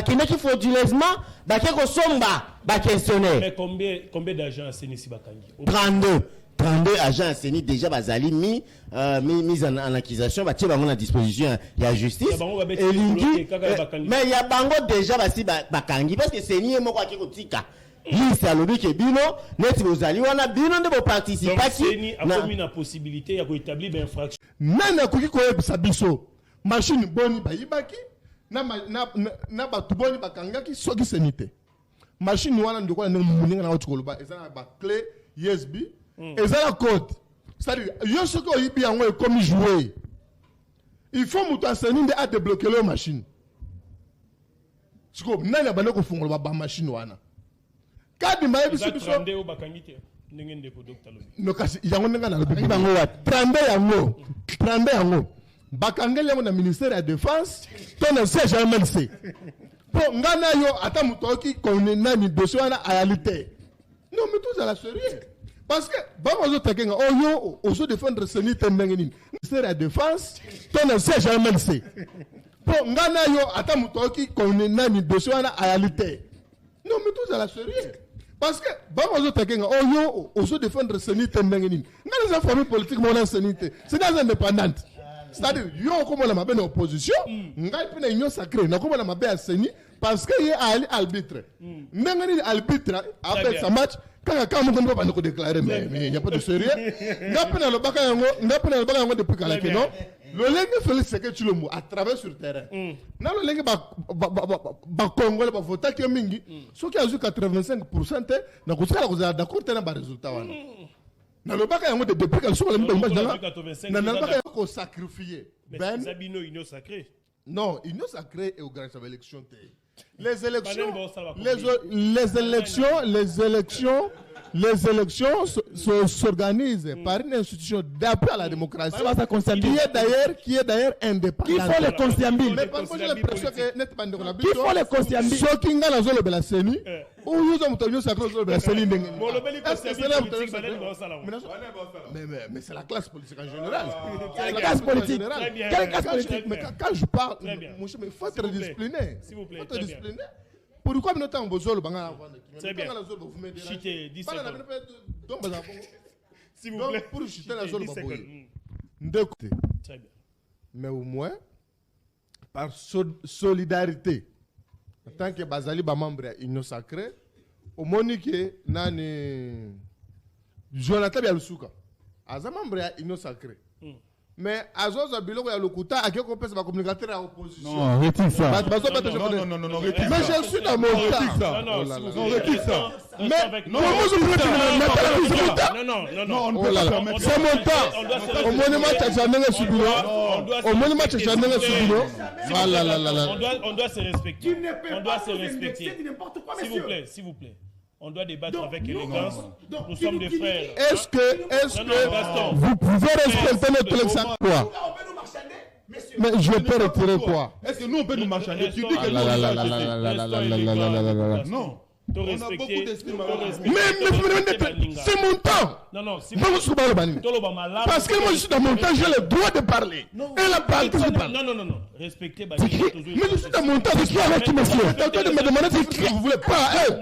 bakendaki frauduleusement bakeko somba questionnaire. Mais combien d'agents assaini ici bakangi? 32 agents assaini déjà bazali mis en accusation batie bango na disposition ya justice elingi mais il y a bango déjà basi bakangi parce que seni ye moko akiko tika liste alobi ke bino neti bozali wana bino nde bo participer qui a commis la possibilité ya ko établir une infraction. Nana koki ko yebisa biso machine boni bayibaki na batu boni bakangaki soki senite machine wana ndiko na muninga na otukoloba ezana ba clé USB ezana code c'est-à-dire yo soko oyibi yango e comme jouer il faut mutu aseninde a débloquer la machine siko nani abane ko fungola ba machine wana kadi mayebiso biso 32 bakangi te ndenge ndeko docteur lobi no kasi yango ndenge na lobi bango wa 32 yango bakangeli yango na ministère ya défense to na siège ya MLC po ngana yo ata mutoki kone nani dossier wana réalité non mais tout ça la sérieux parce que bango zo takenga oyo ozo défendre senite ndenge nini ministère ya défense to na siège ya MLC po ngana yo ata mutoki kone nani dossier wana réalité non mais tout ça la sérieux parce que bango zo takenga oyo ozo défendre senite ndenge nini ngana za famille politique mona senite c'est dans indépendante. C'est-à-dire, yo comme la mabé opposition, ngai pena union sacrée, na comme la mabé a seni parce que y a arbitre. N'engani arbitre après sa match quand on ne peut pas nous déclarer mais il n'y a pas de sérieux. N'a pena le baka yango depuis kalaki non. Le lengue Félix Sekedi Tshilombo à travers sur terrain. Na le lengue ba Congolais ba vota ki mingi, so ki azu 85% te na kusala kuzala d'accord tena ba résultat wana. Na le baka yango depuis qu'elle soit la na na baka ko sacrifier ben Zabino union sacrée non union sacrée et au grand élection les élections s'organisent par une institution d'appui à la démocratie qui est d'ailleurs indépendante. Qui font les consciambiles? Mais par contre j'ai l'impression que net bande on a qui font les consciambiles? So kinga na zolo bela seni ou nous avons tenu sacré zolo bela seni ndenge. Mais c'est la classe politique en général. Quelle classe politique? Quelle classe politique? Mais quand je parle mon cher mais faut être discipliné. S'il vous plaît. Pourquoi nous t'en besoin banga très bien. Chité 10 secondes. S'il vous plaît. Pour chiter la zone baboye. Très bien. Mais au moins par solidarité en tant que bazali ba membre ya union sacrée au monique nani Jonathan Bialusuka aza membre ya union sacrée. Mais Azozo Biloko ya lokuta akeko pesa ba communicateur à opposition. Non, retire ça. Non, retire. Mais je suis dans mon temps. Non, retire ça. Mais non, on ne peut pas permettre. C'est mon temps. Au monument Tchadjanenga Subilo. Au monument Tchadjanenga Subilo. On doit se respecter. On doit se respecter. S'il vous plaît. On doit débattre avec élégance. Nous sommes des frères. Est-ce que vous pouvez respecter notre élection quoi? Mais je peux retirer quoi? Est-ce que nous on peut nous marchander? Tu dis que non. On a beaucoup d'estime. Mais c'est mon temps. Non. Parce que moi je suis dans mon temps, j'ai le droit de parler. Et la parole que je parle. Non. Respectez. Mais je suis dans mon temps, je suis avec monsieur. T'es en train de me demander si vous voulez pas. Je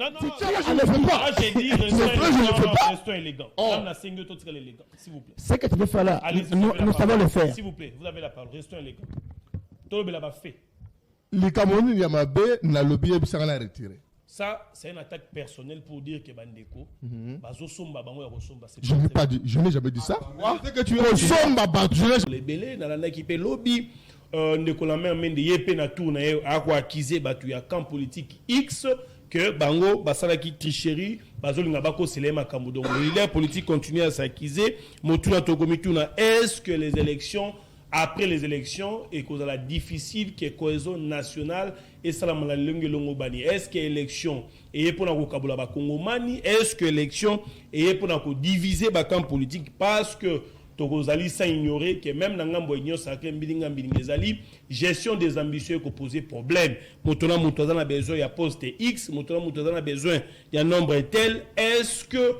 ne le fais pas. J'ai dit restons élégants. S'il vous plaît. Ce que tu veux faire là, nous savons le faire. S'il vous plaît, vous avez la parole. Restons élégants. Tolobe l'a fait. Les Camerounais Yamabe n'a lobby et ça l'a retiré. Ça, c'est une attaque personnelle pour dire que Bandeko, je n'ai jamais dit ça. C'est que tu es somba battu. Les belés dans la équipe lobby, ndeko la main mende yepe na tourne a quoi acquisé batu ya camp politique X que bango basala ki tricherie bazoli ngabako selema kambo donc le leader politique continue à s'acquiser motuna togomituna est-ce que les élections après les élections et cause la difficile qui est cohésion nationale et salam la langue longobani est-ce que élection et pour na kabula ba kongomani est-ce que élection et pour na diviser ba camp politique parce que Tokozali sans ignorer que même dans ngambo union sacrée mbilinga mbilingezali gestion des ambitieux ko poser problème motona mutozana a besoin ya poste X motona mutozana a besoin ya nombre tel est-ce que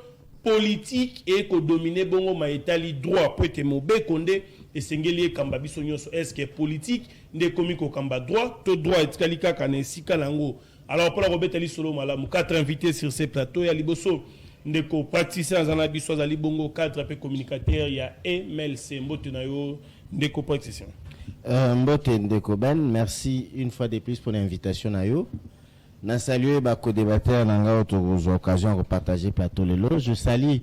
politique et ko dominer bongo maitali droit pour être mobé condé esengeli kamba biso nyonso est-ce que politique nde komi ko kamba droit to droit etikali kaka na esika nango. Alors pour la robetali solo malamu 4 invités sur ce plateau ya liboso ndeko praticien azana biso azali bongo cadre pe communicateur ya MLC mbote na yo ndeko praticien. Mbote ndeko Ben, merci une fois de plus pour l'invitation na yo. Na saluer ba co-débatteur nanga autour occasion de partager plateau lelo. Je salue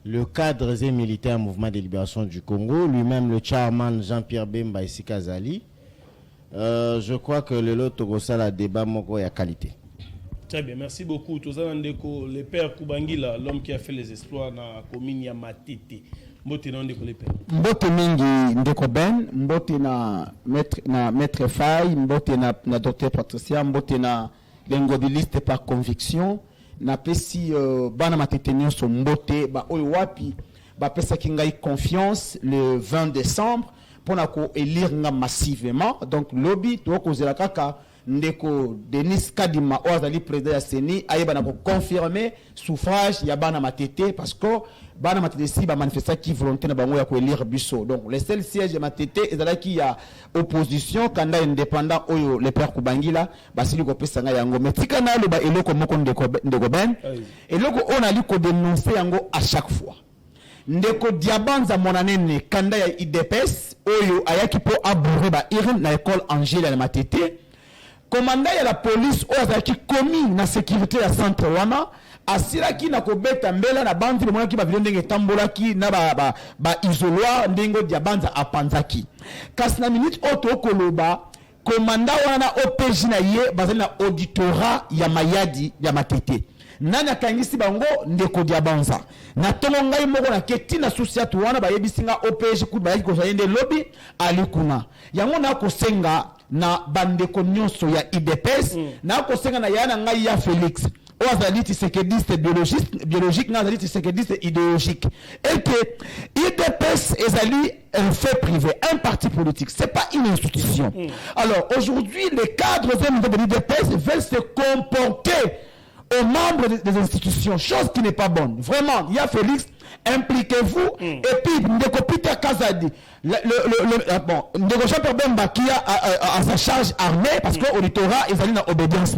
le cadre et militaire mouvement de libération du Congo, lui-même le chairman Jean-Pierre Bemba ici Kazali. Je crois que le lot Togosa la débat moko ya qualité. Très bien, merci beaucoup. Ndeko, le père Kubangila, l'homme qui a fait les exploits dans la commune ya Matete. Mbote na ndeko le père. Mbote mingi ndeko Ben, mbote na maître Faye, mbote na docteur Patricia, mbote na lengobiliste par conviction. Na pesi bana Matete nyonso mbote ba oyo wapi ba pesa kingai confiance le 20 décembre pour na ko élire nga massivement. Donc lobby to ko zela kaka ndeko Denis Kadima ozali président ya Seni ayeba na ko confirmer suffrage ya bana Matete parce que bana Matete si ba manifesta ki volonté na bango ya ko élire biso. Donc le seul siège ya Matete ezala ki ya opposition kanda indépendant oyo le père Kubangila basili ko pesa nga yango metika na lo ba eloko moko ndeko Ben eloko on ali ko dénoncer yango à chaque fois. Ndeko Diabanza monanene kanda ya IDPS oyo ayaki po abouré ba irin na école Angela ya Matete. Commandant ya la police oyo azalaki commis na sécurité ya centre wana asiraki na kobeta mbela na bandi mwana ki ba video ndenge tambolaki na ba isoloir ndengo Diabanza apanzaki. Kasi na minute oto koloba commandant wana OPJ na ye bazali na auditorat ya Mayadi ya Matete. Nani akangisi bango ndeko Diabanza na tongo ngai moko na keti na société wana ba yebisinga OPJ ku ba yaki ko zayende lobby alikuna yango na ko senga na bandeko nyonso ya IDPS na ko senga na yana ngai ya Félix o azali tisekediste biologique na azali tisekediste idéologique et que IDPS ezali un fait privé, un parti politique, c'est pas une institution. Alors aujourd'hui les cadres de l'IDPS veulent se comporter aux membres des institutions, chose qui n'est pas bonne. Vraiment, il y a Félix, impliquez-vous. Et puis, Ndeko Peter Kazadi, Ndeko Jean-Pierre Bemba qui a à sa charge armée, parce que l'auditorat, ils allaient dans l'obédience.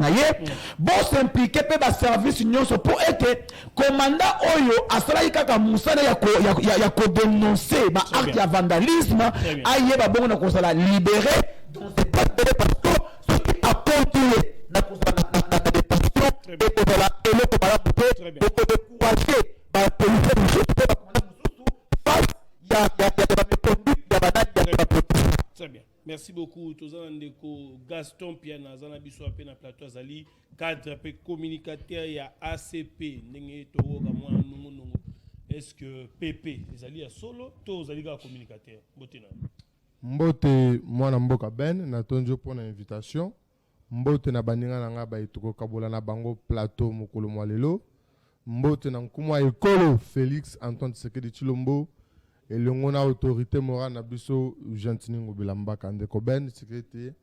Bon, s'impliquer, peut ba service union pour être commandant Oyo, à cela, Kaka Moussana, il y a qu'à dénoncer, ma acte de vandalisme, aïe, ba bon, on a libéré, donc c'est pas parce que ce qui a continué, Très bien. Merci beaucoup. Gaston Piana, Zanabiso Apena Plateau Azali, cadre communicateur, il y a ACP. Est-ce que PP, Zali a solo, tous Zali communicateur? Mbote, moi, Mboka Ben, Natonjo pour l'invitation. Mbote na baninga na nga ba itoko kabola na bango plateau mokolo mwalelo. Mbote na nkumwa ekolo Félix Antoine Tshisekedi Tshilombo elongo na autorité morale na biso Gentini Ngobila ndeko Ben sécurité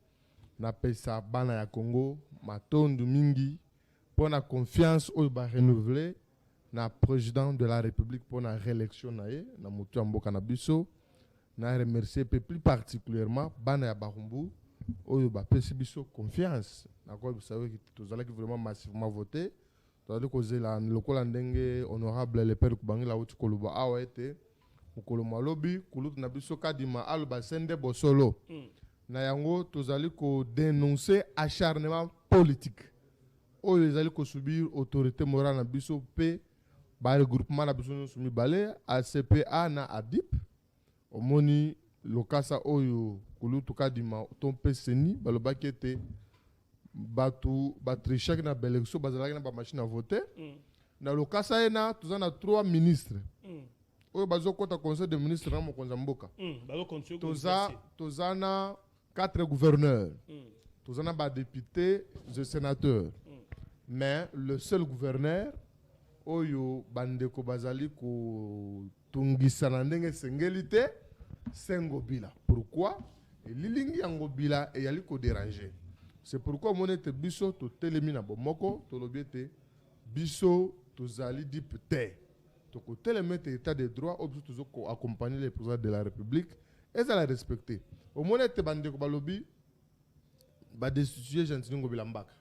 na pesa bana ya Congo matondu mingi pour na confiance oyo ba renouveler na président de la République pour na réélection na ye na mutu ya mboka na biso na remercier plus particulièrement bana ya Barumbu oyo ba pesi biso confiance na quoi vous savez que tous allez vraiment massivement voter tandis que la lokola ndenge honorable le père Kubangila uti koluba awa ete mukolo malobi kulutu na biso kadima aloba sende bosolo na yango tozali ko dénoncer acharnement politique oyo ezali ko subir autorité morale na biso pe ba regroupement na biso sumi balé ACPA na ADIP omoni lokasa oyo kulutu kadima tompe seni balobaki ete batu batrichaki na belection bazalaki na ba machine à voter na lokasa ena tozana 3 ministres oyo bazokota conseil de ministres na mokonza mboka tozana 4 gouverneurs tozana ba députés et sénateurs mais le seul gouverneur oyo bandeko bazali ko tungisa na ndenge sengelité Ngobila. Pourquoi? Et lilingi Ngobila et yali ko déranger. C'est pourquoi mon était biso to telemina bomoko to lobiete biso to zali dipute. To ko telemete état de droit obso to accompagner le président de la République Et ça la respecté. Au moins, tu as des lobby, bah destituer Gentil Ngo Bilambaka.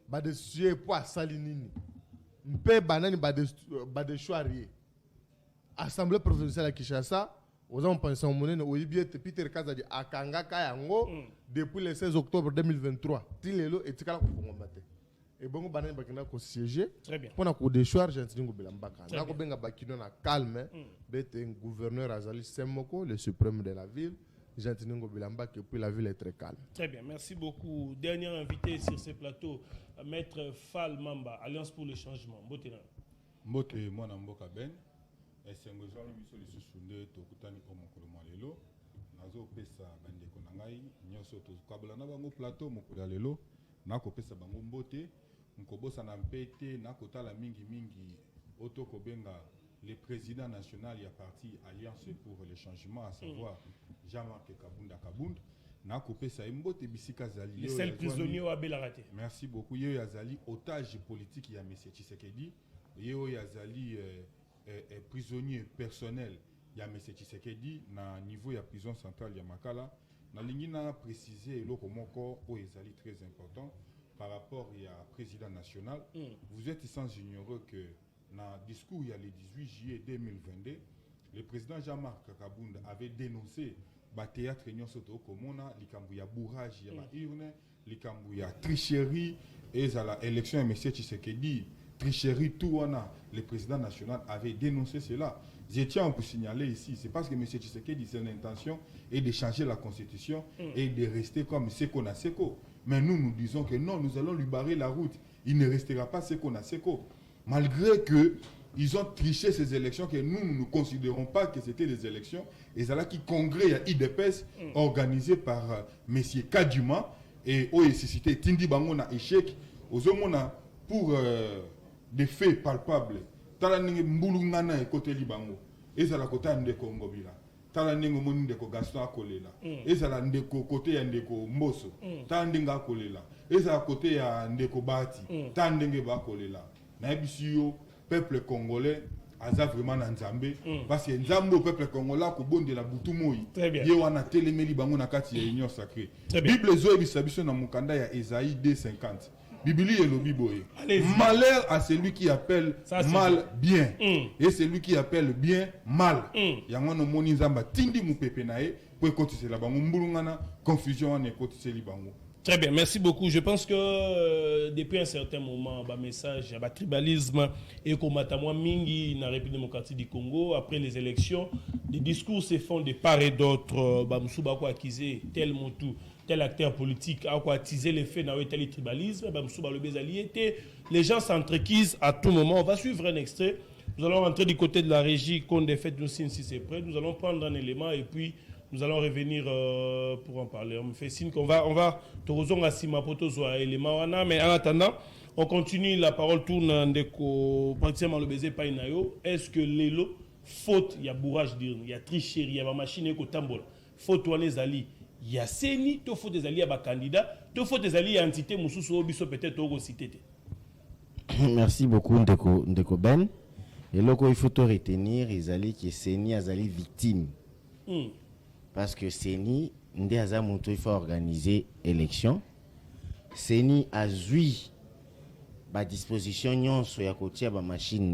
Bah destituer pour Salinini. Mpe banani bah de choirier. Assemblée provinciale à Kinshasa, aux gens pensent au monnaie, au Libye, Peter Kaza dit Akanga Kayango depuis le 16 octobre 2023. Tilelo et Tikala Kongomate. Et bon, banani bakina ko siéger. Très bien. Pour na ko déchoir Gentil Ngo Bilambaka. Na ko benga bakino na calme. Bête un gouverneur Azali Semmoko, le suprême de la ville. Gentil Ngo Bilambaka, et puis la ville est très calme. Très bien, merci beaucoup. Dernier invité sur ce plateau, Maître Fall Mamba, Alliance pour le changement. Mbotena. Mbote mwana mboka ben. Esengo Jean Miso le susunde tokutani ko mokolo malelo. Nazo pesa bande ko nangai nyoso to kabla na bango plateau mokolo lelo. Na ko pesa bango mbote. Nkobosa na mpete na kotala mingi otoko benga le président national y a parti Alliance pour le changement, à savoir Jean-Marc Kabunda. Na kopé sa mbote bisika zali. Les seuls prisonniers au Abelaraté. Merci beaucoup. Yo yazali otage politique ya M. Tshisekedi. Yo yazali prisonnier personnel ya M. Tshisekedi na niveau ya prison centrale ya Makala. Na lingi na préciser eloko moko o yazali très important par rapport à président national. Vous êtes sans ignorer que dans le discours il y a le 18 juillet 2022, le président Jean-Marc Kabunda avait dénoncé le théâtre Nyosoto Komona, il y a bourrage, il y a urne, il y a tricherie, et à l'élection de M. Tshisekedi, tricherie, tout le président national avait dénoncé cela. Je tiens à vous signaler ici, c'est parce que M. Tshisekedi, c'est l'intention est de changer la constitution et de rester comme Seko na Seko. Mais nous disons que non, nous allons lui barrer la route. Il ne restera pas Seko na Seko. Malgré qu'ils ont triché ces élections, que nous ne considérons pas que c'était des élections, et c'est là qui congrès à IDPS organisé par M. Kadjuma et OSCT Tindi Bango na échec aux hommes pour des faits palpables. Talaninge mbulungana et côté Libango, et c'est la côté de Congo Bila. Talaninge monindeko Gaston Akolela, et c'est la ndeko côté ndeko Mboso, Tandinga Akolela, et c'est la côté ya ndeko Bati, Tandinge Bakolela. Naibisio peuple congolais aza vraiment na Nzambe parce que Nzambe peuple congolais ko bonde la butumoi ye wana telemeli bango na kati ya union sacrée. Bible zo bisabiso na mukanda ya Esaïe 2:50. Bibli elobi boye. Malheur à celui qui appelle mal bien et celui qui appelle bien mal. Yango no moni Nzamba tindi mupepe na ye po kotisela bango mbulungana confusion na kotiseli bango. Très bien, merci beaucoup. Je pense que depuis un certain moment, le message, le tribalisme et comme mingi dans la République démocratique du Congo, après les élections, des discours se font de part et d'autre. Bamsouba quoi accuser tel montou, tel acteur politique, a quoi attiser les faits dans tel tribalisme. Bamsouba le bezali les gens s'entrequisent à tout moment. On va suivre un extrait. Nous allons rentrer du côté de la régie, compte des fêtes, nous si c'est prêt. Nous allons prendre un élément et puis nous allons revenir pour en parler. On me fait signe qu'on va Torozon à Simapoto soit élément mais en attendant, on continue, la parole tourne pratiquement le baiser pas inayo. Est-ce que l'élo faute, il y a bourrage d'urne, il y a tricherie, il y a ma machine éco tambola. Faute ou les alliés, il y a seni, to faut des alliés à candidat, to faut des alliés à entité mususu obiso peut-être au cité. Merci beaucoup Ndeko Ben. Et là il faut retenir les alliés qui seni azali victime. Parce que Seni, il faut organiser l'élection. Seni a joué la disposition sur la machine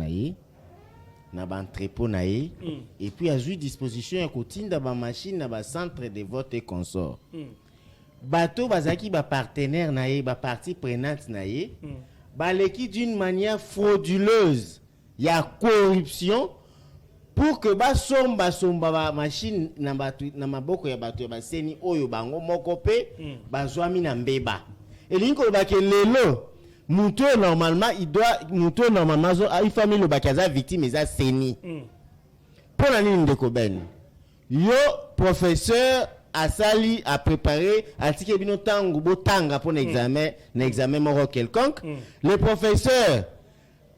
na entrepôt et puis a joué disposition sur la machine na centre de vote et consort. Bateau bazaki ba partenaire ba partie prenante l'équipe d'une manière frauduleuse. Il y a corruption. Pour que somba machine na maboko ya bato ya baseni oyo bango mokope bazwami na mbeba elinko ba ke lelo muto normalement il famille le bakaza victime eza seni pour la ligne de Koben yo professeur asali a préparé atike bino tango botanga pour l'examen moro quelconque le professeur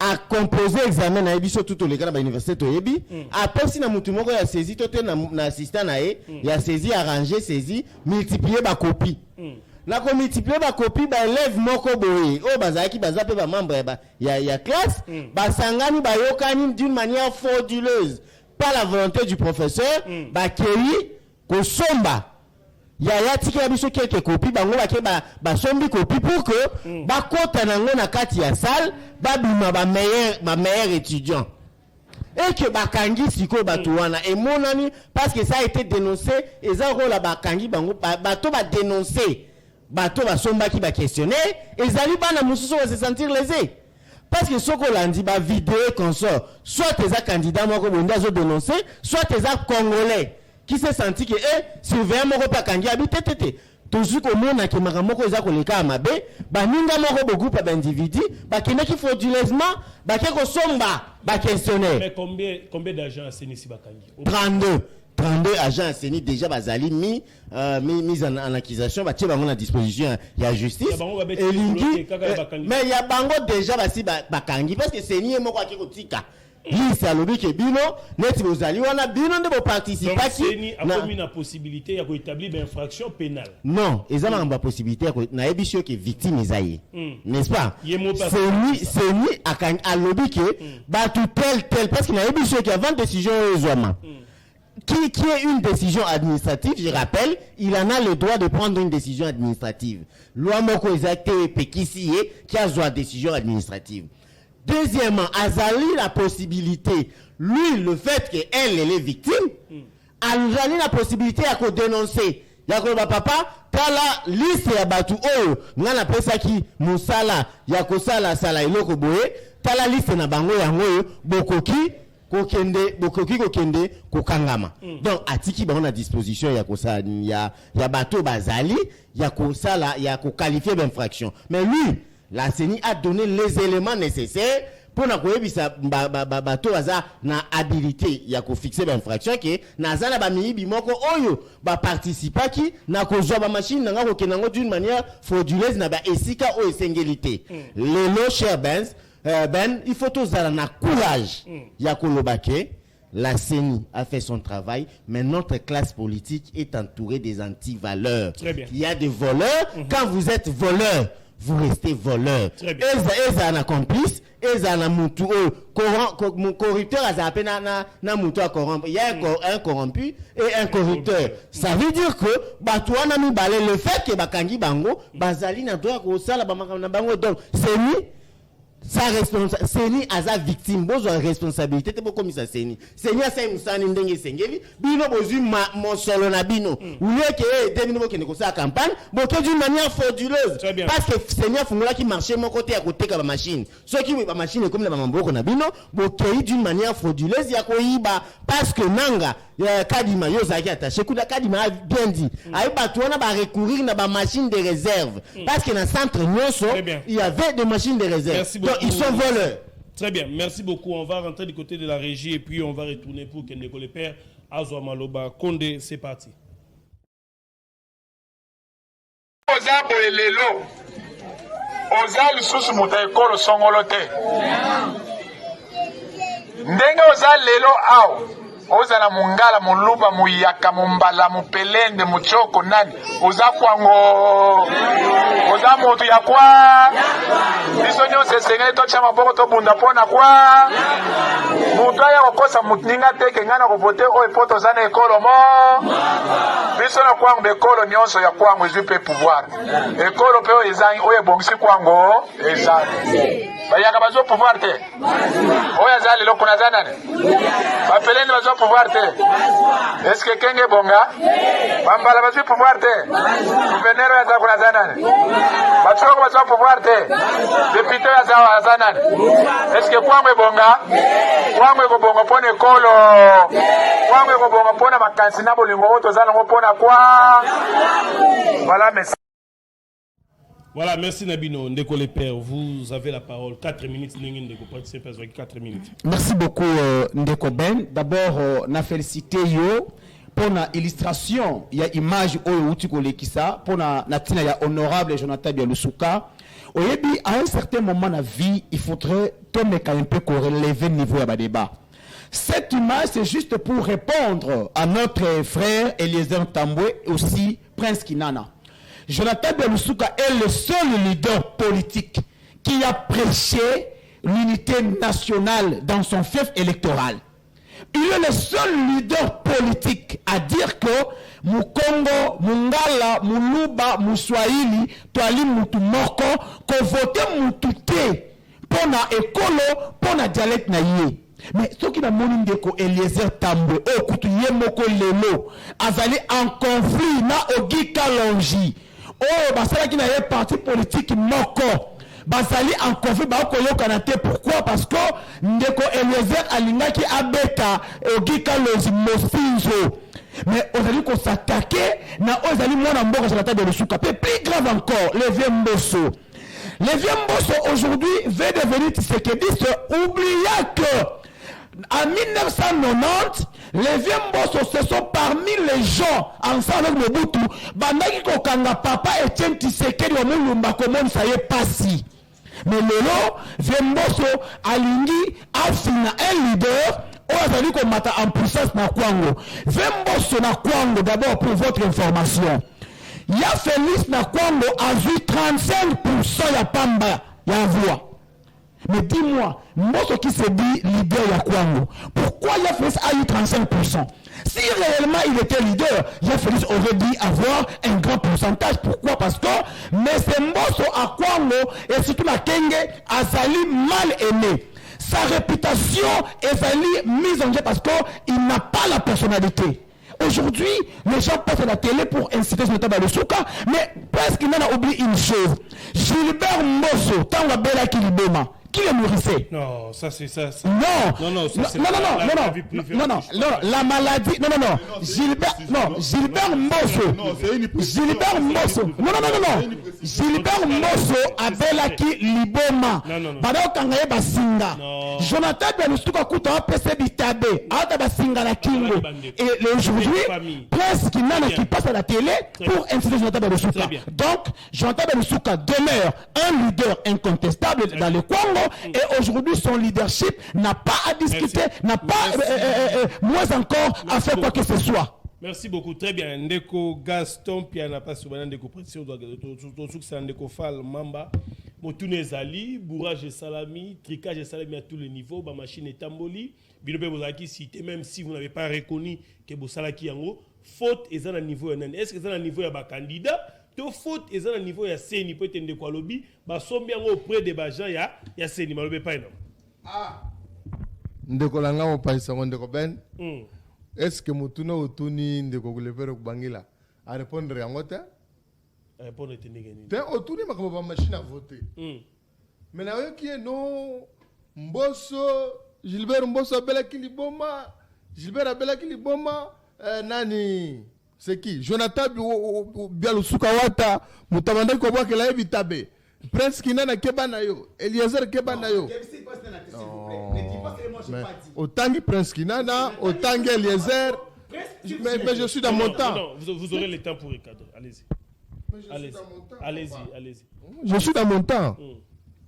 a composé examen na ebiso tout le cas ba université to yebi après si na mutu moko ya saisi to te na assistant na e ya saisi arranger saisi multiplier ba copie na ko multiplier ba copie ba élève moko boye o bazaki bazape ba membre ya classe ba sangani ba yokani d'une manière frauduleuse par la volonté du professeur ba kei kosomba ya tikela biso quelques copies bango ba sombi copie pour que ba kota nango na kati ya salle ba bima ba meilleur étudiant et que bakangi siko bato wana et monani parce que ça a été dénoncé et ça rôle bakangi bango bato ba dénoncer bato ba somba ki ba questionner et zali bana mususu va se sentir lésé parce que soko landi ba vidéo consort soit tes candidats moko bonda zo dénoncer soit tes congolais qui se senti que surveillant moko pa kangi habité tete toujours comme on a que makamoko eza koleka mabe baninga moko bo groupe d'individus bakende ki frauduleusement bakeko somba ba questionnaire. Mais combien d'agents assaini si bakangi? 32 agents assaini déjà bazali mis en accusation batie bango na disposition ya justice elingi mais ya bango déjà basi bakangi parce que c'est ni moko akiko tika liste alobi ke bino neti bozali wana bino nde boparticipa ki na possibilité ya koétablir infraction pénale. Non ezama na possibilité ya na ebisio ke victime ezaye n'est-ce pas c'est ni akangi alobi ke batu tel parce que na ebisio ke avant décision ezwama qui est une décision administrative, je rappelle, il en a le droit de prendre une décision administrative. Loi moko exacte pekisi qui a une décision administrative. Deuxièmement, Azali la possibilité, lui, le fait qu'elle est victime, Azali la possibilité à dénoncer. Yakoba papa, tala liste ya batu oyo, ngana pesa ki musala, yakosala sala iloko boye, tala liste na bango yango bokoki kokende kokangama. Donc atiki ba on a disposition ya kosala ya bato bazali ya kosala ya ko qualifier d'infraction. Mais lui la CENI a donné les éléments nécessaires pour na koyebisa bato baza na habilité ya ko fixer l'infraction que nazala ba miyibi moko oyo ba participa ki na kozwa ba machine nga ko kenango d'une manière frauduleuse na ba esika o esengélité. Lelo cher il faut tous avoir un courage. Yakolobake, la CENI a fait son travail, mais notre classe politique est entourée des anti-valeurs. Il y a des voleurs. Quand vous êtes voleur, vous restez voleur. Eza un complice, eza un moutou, corrupteur, eza appelé na moutou à corrompre. Il y a un corrompu et un corrupteur. Ça veut dire que batouana mi balé le fait que bakangi bango, bazali na doit ko sala na bango donc CENI sa responsabilité, Seni aza victime, besoin de responsabilité, te comme ça Seni. Seni a sa musani ndenge sengeli, bino bozu mon solo na bino. Ou lieu que demi no kene ko sa campagne, bon que d'une manière frauduleuse. Parce que Seni a fungola qui marchait mon côté à côté ka ba machine. Ceux qui ba machine comme la mambo na bino, bon que d'une manière frauduleuse ya ko yiba parce que nanga Kadima yo zaki attaché kuda Kadima a bien dit. Aiba tuona ba recourir na ba machine de réserve parce que dans centre Nyonso, il y avait des machines de réserve. Merci beaucoup. Ils sont voleurs. Très bien, merci beaucoup. On va rentrer du côté de la régie et puis on va retourner pour Kendeko le Père, Azwa Maloba, Condé, c'est parti. Oza boelelo. Oza lisusu muta ekolo songolote. Ndenge oza lelo ao. Oza na mungala muluba muyaka mumbala mupelende muchoko nani. Oza kwango. Oza mutu ya kwa. Biso nyonse sengele to chama boko to bunda pona kwa. Mutu ya kokosa mutninga teke ngana ko voter o epoto zana ekolo mo. Biso na kwango bekolo nyonso ya kwango ezupe pouvoir. Ekolo pe o ezangi o ebongisi kwango ezangi. Bayaka bazo pouvoir te. O yazali lo kuna zana ne. Bapelende bazo pouvoir te. Est-ce que kenge bonga? Bambala bazo pouvoir te. Gouverneur ya kuna zana ne. Batoko bazo pouvoir te. Député ya zana ne. Est-ce que kwango bonga? Kwango ko bonga pone ekolo. Kwango ko bonga pona makansi na bolingo oto zana ngo pona kwa. Voilà merci. Voilà, merci Nabino. Ndeko le Père, vous avez la parole. 4 minutes, Ndeko, 4 minutes. Merci beaucoup, Ndeko Ben. D'abord, na félicité yo pour la illustration. Il y a image au Utukolekisa pour la tina ya honorable Jonathan Bialusuka. Oyebi, à un certain moment de la vie, il faudrait tomber un peu pour relever le niveau de débat. Cette image, c'est juste pour répondre à notre frère Eliezer Tambwe et aussi Prince Kinana. Jonathan Bialusuka est le seul leader politique qui a prêché l'unité nationale dans son fief électoral. Il est le seul leader politique à dire que Mukongo, Mungala, Muluba, Muswahili, Toali Mutu Moko, qu'on vote Mutu te pour na écolo, pour na dialecte na yé. Mais ce qui n'a moni ndeko Eliezer Tambwe, oh kutu ye moko lelo, azali en conflit na Ogi Kalonji. Oh, basala qui n'a yé parti politique moko. Basali en conflit bako yo kanate. Pourquoi? Parce que ndeko Eliezer alingaki abeta Ogi Kalonji mosinzo. Mais aujourd'hui qu'on s'attaquait na ozali mwana mboka sur la table de Lusuka. Plus grave encore, le vieux Mbosso. Le vieux Mbosso aujourd'hui veut devenir Tshisekedi, oublia que en 1990, les vieux Mbosso, ce sont parmi les gens, ensemble avec Mobutu, bandaki kokanga papa Etienne Tshisekedi wa mulumba komoni ça y est passé. Mais lelo, vieux Mbosso alingi afina un leader, ozali komata en puissance na Kwango. Vieux Mbosso na Kwango, d'abord pour votre information. Ya Félix na Kwango a vu 35% ya pamba ya voix. Mais dis-moi, Mbosso qui se dit leader ya Kwango, pourquoi Ya Félix a eu 35%? Si réellement il était leader, Ya Félix aurait dû avoir un grand pourcentage. Pourquoi? Parce que M. Mbosso à Kwango et surtout la Kenge azali mal aimé. Sa réputation est mise en jeu parce qu'il n'a pas la personnalité. Aujourd'hui, les gens passent à la télé pour inciter sur le tabac de Souka, mais presque il en a oublié une chose. Gilbert Mbosso, tant la belle qui libéma. Qui le nourrissait? Non, ça c'est ça. Non, la maladie. Non. Gilbert Mbosso. Gilbert Mbosso abelaki liboma. Bado kangaye basinga. Jonathan Belusuka kuta PC bitabe. Ata basinga na kingo. Et aujourd'hui, presque nana qui passe à la télé pour inciter Jonathan Belusuka. Donc, Jonathan Belusuka demeure un leader incontestable dans le Congo. Et aujourd'hui, son leadership n'a pas à discuter, n'a pas, moins encore, à faire quoi que ce soit. Merci beaucoup. Très bien. Ndeko Gaston, Piana Passoubana, Ndeko Pression, Ndeko Fall, Mamba, Motune Zali, bourrage et salami, tricage et salami à tous les niveaux, ma machine est tamboli, Bilobe Bozaki cité, même si vous n'avez pas reconnu que Bosalaki Yango, faute est à un niveau, est-ce que c'est à un niveau de candidat? To faute est à un niveau ya seni peut être ndeko lobi ba sombi yango auprès de bajan ya seni malobe pa ina ndeko langa mo paisa ndeko ben est-ce que mutuna otuni ndeko kulevero kubangila a répondre yango te répondre te ngeni te otuni makambo ba machine à voter mais na yo qui est non Mbosso Gilbert Mbosso abelaki liboma Gilbert abelaki liboma nani c'est qui? Jonathan Bialusuka Wata, Mutamanda Kobwa Kelae Bitabe. Prince Kinana Kebanayo, Eliezer Kebanayo. Autant que Prince Kinana, autant que Eliezer. Mais je suis dans mon temps. Non, vous aurez le temps pour recadrer. Allez-y. Allez-y. Je suis dans mon temps.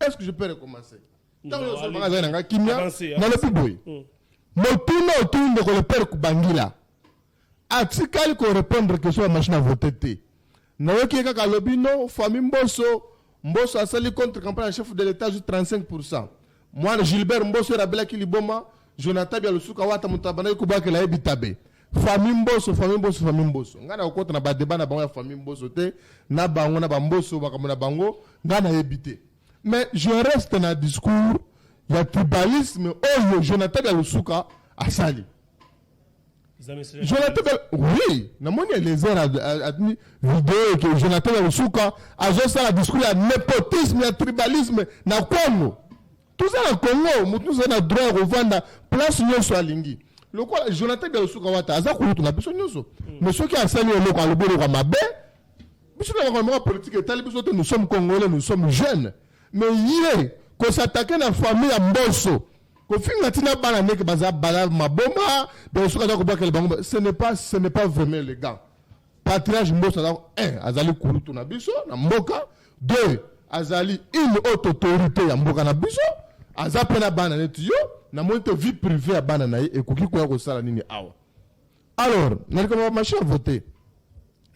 Est-ce que je peux recommencer? Dans le magasin, Kimia, dans le Piboui. Motuna autour de le père Kubangila. Atikali ko répondre que sur la machine à voter. Nayoki kaka lobino famille Mbosso a sali contre campagne chef de l'État juste 35%. Moi Gilbert Mbosso rabela ki liboma, Jonathan Bialusuka Wata mutabana ko bakela ebitabe. Famille Mbosso. Ngana okota na ba débat na bango ya famille Mbosso te, na bango na ba Mbosso bakamona bango, ngana ebité. Mais je reste dans le discours ya tribalisme oyo Jonathan Bialusuka a sali. Jonathan, oui, les heures admis vidéo que Jonathan Belusuka a joué la discours de népotisme, de tribalisme, na Congo. Tout ça dans Congo, nous avons droit à revendre place nyonso alingi. Le quoi Jonathan Belusuka wata aza kulutu na biso nyonso. Mais ceux qui enseignent le local le bolo mabe, biso na vraiment politique et biso nous sommes congolais, nous sommes jeunes. Mais hier, qu'on s'attaque à la famille à Mbosso. Ce n'est pas vraiment les gars. Patriage Mbosso, azali kurutu na biso na mboka. Deux, azali une haute autorité ya mboka na biso. Azapena bana neti yo na monte vie privée ya bana na ye ekoki koya ko sala nini awa. Alors, nalika machine à voter.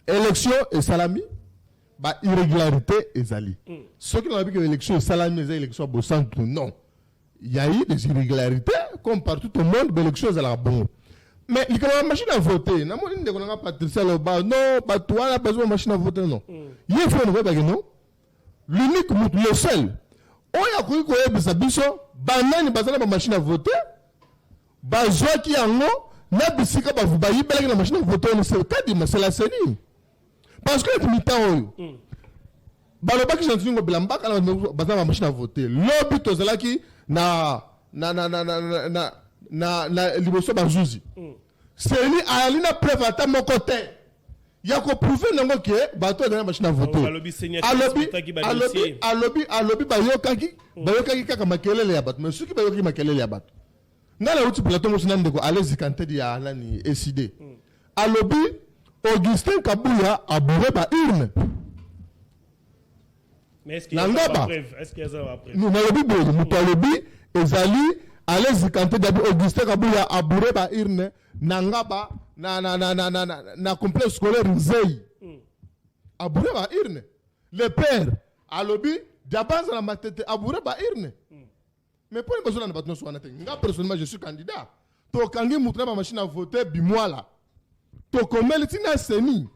Élection et salami ba irrégularité ezali. Ceux qui n'ont pas vu que l'élection et salami les élections à Bossantou non. Il y a eu des irrégularités comme partout au monde, l'élection est la bonne. Mais il y a une machine à voter. Non, Patricia Loba, non, pas toi, la besoin de machine à voter, non. Il faut non. L'unique, le seul. On a cru qu'on ait besoin de machine à voter. Bazoa qui en ont, n'a bisika ba vous bailler la machine à voter, c'est la CENI. Parce que les militants, baloba qui chantent ngo bilamba kana bazama machine à voter. Lobby tozalaki na liboso bazuzi. CENI alina preuve ata mon côté. Ya ko prouver nango ke bato na machine à voter. Alobi bayokaki kaka makelele ya bato. Mais ceux qui bayoki makelele ya bato. Nala uti plateau musina ndeko allez kanté dia nani SID. Alobi Augustin Kabuya abouré ba urne. Mais est-ce qu'il y a la preuve? Est-ce qu'il y a la preuve? Nous n'alobi boye mutalobi ezali allez kanté dia Augustin Kabuya abouré ba urne nangaba na complexe scolaire Nzei. Abouré ba urne. Le père alobi diabanza na matete abouré ba urne. Mais pour les besoins de battre moi personnellement je suis candidat. To kangi moutra ma machine à voter bimoala. To komel tina seni.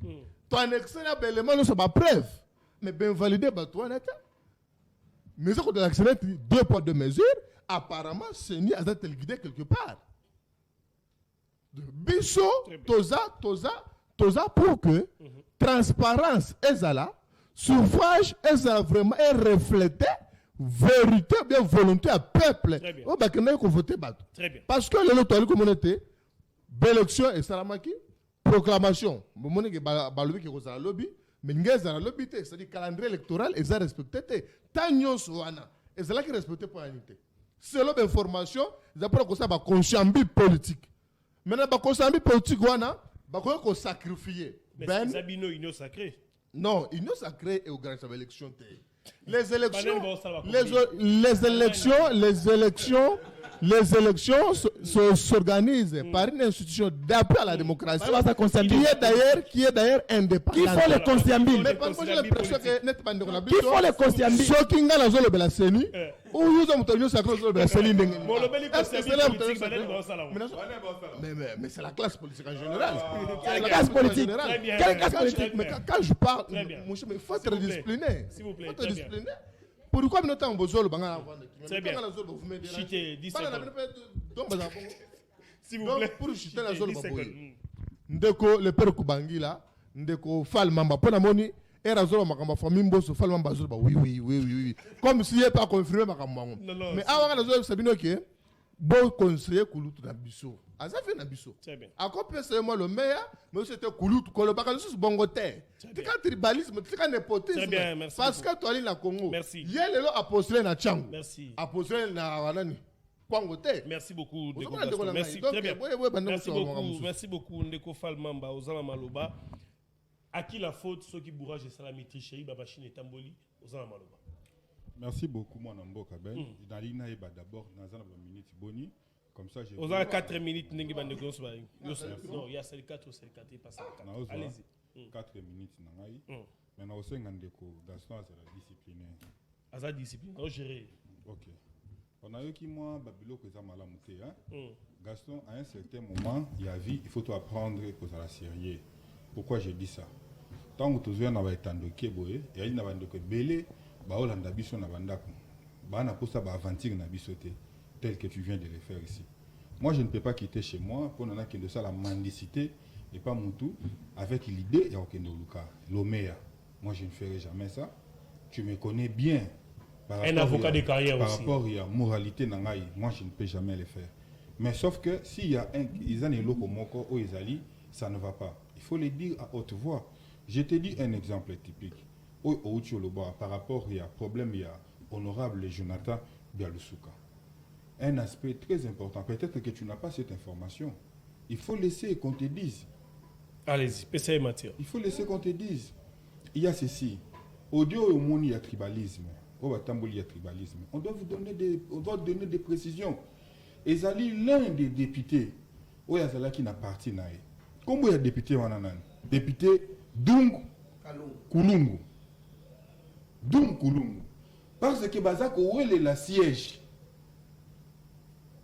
To annexer na belement no so ba preuve. Mais ben valider batwa neta. Mais ça que de l'accélérer 2 poids 2 mesures, apparemment seni a été guidé quelque part. Biso toza pour que transparence ezala, suffrage ezala vraiment est reflété vérité bien volonté à peuple. On va voter bateau. Parce que le notoire communauté, élection et salamaki, proclamation. Mon que balobi qui est lobby, mais n'gez à lobby, c'est-à-dire calendrier électoral, ils ont respecté. Tagnon soana, et c'est là qui respecté pour l'unité. C'est l'information, ils apprennent que ça va conscience politique. Maintenant, bah conscience politique wana, bah qu'on sacrifier. Mais c'est Zabino union sacrée. Non, union sacrée et au grand élection. Les élections s'organisent par une institution d'appui à la démocratie qui est d'ailleurs indépendante. Qui font les consciambiles? Qui font les consciambiles? Ceux qui ont la CENI ou ils ont obtenu sa classe de la CENI. Mais c'est la classe politique en général. Quelle classe politique? Quelle classe politique? Mais quand je parle, il faut être discipliné. S'il vous plaît. Pourquoi nous avons besoin de très bien. Chité, 10 secondes. S'il vous plaît. Pour chiter la zone, ndeko le père Kubangila, ndeko Fall Mamba, pour la monnaie, et la zone Makamba, famille Mbosso, Fall Mamba, oui. Comme s'il n'est pas confirmé Makamba. Mais avant la zone, c'est bien que bon conseiller Kouloutou Nabiso. Ah, ça fait Nabiso. Très bien. Encore plus, c'est moi le meilleur, mais c'était Kouloutou, Kolobaka, c'est bongoté. C'est un tribalisme, c'est un népotisme. Très bien, merci. Parce que toi, il y a Congo. Merci. Il y a le apostolé na Tchang. Merci. Apostolé na Wanani. Merci beaucoup, Ndeko Gaston. Merci, très bien. Merci beaucoup, Ndeko Fall Mamba, Ozala Maloba. À qui la faute, ceux qui bourragent et salami tricherie, Babachine et Tamboli, Ozala Maloba. Merci beaucoup, mon Ambo Kabel. Dans l'INA, d'abord, dans une minute boni. Comme ça, j'ai. Ozala 4 minutes, Ndenge Bandego. Non, il y a celle 4 ou celle 4, il passe à 4. Allez-y. 4 minutes, Nangaï. Maintenant, aussi, Ndeko Gaston, c'est la discipline. Asa discipline, on gère. Ok. On a eu qui moi, Babilo, que ça m'a monté. Gaston, à un certain moment, il y a vie, il faut apprendre que ça la sérieux. Pourquoi je dis ça? Tant que tu as un étendue qui est boé, et il y a un étendue qui est belé, Baolanda Bisso n'a pas d'accord. Bana pour ça, aventure n'a bisoté, tel que tu viens de le faire ici. Moi, je ne peux pas quitter chez moi pour n'en que de ça la mendicité et pas mon tout, avec l'idée, il y a aucun Luka, l'Oméa. Moi, je ne ferai jamais ça. Tu me connais bien. Un avocat de carrière par aussi. Par rapport à la moralité, moi je ne peux jamais le faire. Mais sauf que s'il y a un ils ont un loco moko ou ils ça ne va pas. Il faut le dire à haute voix. Je te dis un exemple typique. Par rapport à problème, il y a honorable Jonathan Bialusuka. Un aspect très important. Peut-être que tu n'as pas cette information. Il faut laisser qu'on te dise. Allez-y, PCA matière. Il faut laisser qu'on te dise. Il y a ceci. Audio et au monde, il y a tribalisme. Tribalisme. On doit vous donner des précisions. Et Zali, l'un des députés, où il y a Zala qui n'a parti. Comment il y a député député Dung Kulungu. Dung Kulungu. Parce que Bazako, où est la siège?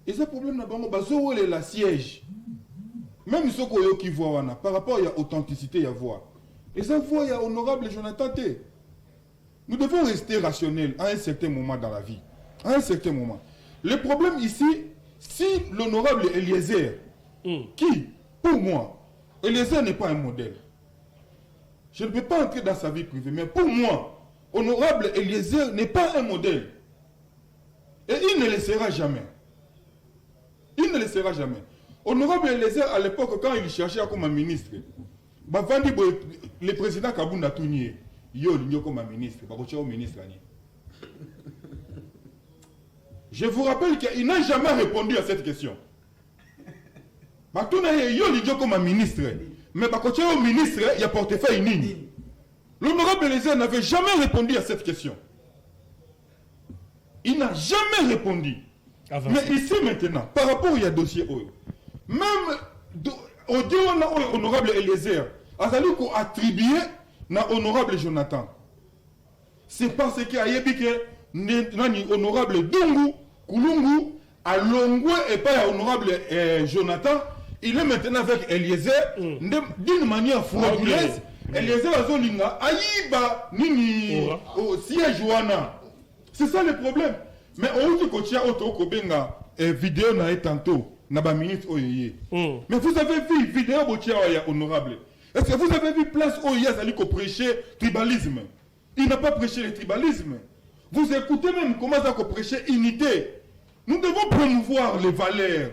Et ce problème na bango bazo la siège. Même ce qu'on qui voit par rapport à l'authenticité à voix. Et ça voix il y a honorable Jonathan T. Nous devons rester rationnels à un certain moment dans la vie. À un certain moment. Le problème ici, si l'honorable Eliezer, qui, pour moi, Eliezer n'est pas un modèle. Je ne peux pas entrer dans sa vie privée, mais pour moi, honorable Eliezer n'est pas un modèle. Et il ne le sera jamais. Il ne le sera jamais. Honorable Eliezer, à l'époque, quand il cherchait comme un ministre, le président Kabunda Tounié, il est comme un ministre, ministre. Je vous rappelle qu'il n'a jamais répondu à cette question. Il est comme un ministre, mais au ministre, il y a portefeuille nini. L'honorable Eliezer n'avait jamais répondu à cette question. Il n'a jamais répondu. Mais ici maintenant, par rapport au dossier, même au Dieu honorable Eliezer, a fallu qu'on attribue na honorable Jonathan. C'est parce qu'il y a que honorable Dungu, Kulungu, à Longwe et pas honorable Jonathan, il est maintenant avec Eliezer d'une manière frauduleuse. Eliezer Azolinga, Aïba, Nini, au siège Wana. C'est ça le problème. Mais on dit que tu as autre vidéo na tantôt, na ba ministre oyoye. Mais vous avez vu vidéo botia honorable. Est-ce que vous avez vu place oyoye Azali ko prêcher tribalisme? Il n'a pas prêché le tribalisme. Vous écoutez même comment ça ko prêcher unité. Nous devons promouvoir les valeurs.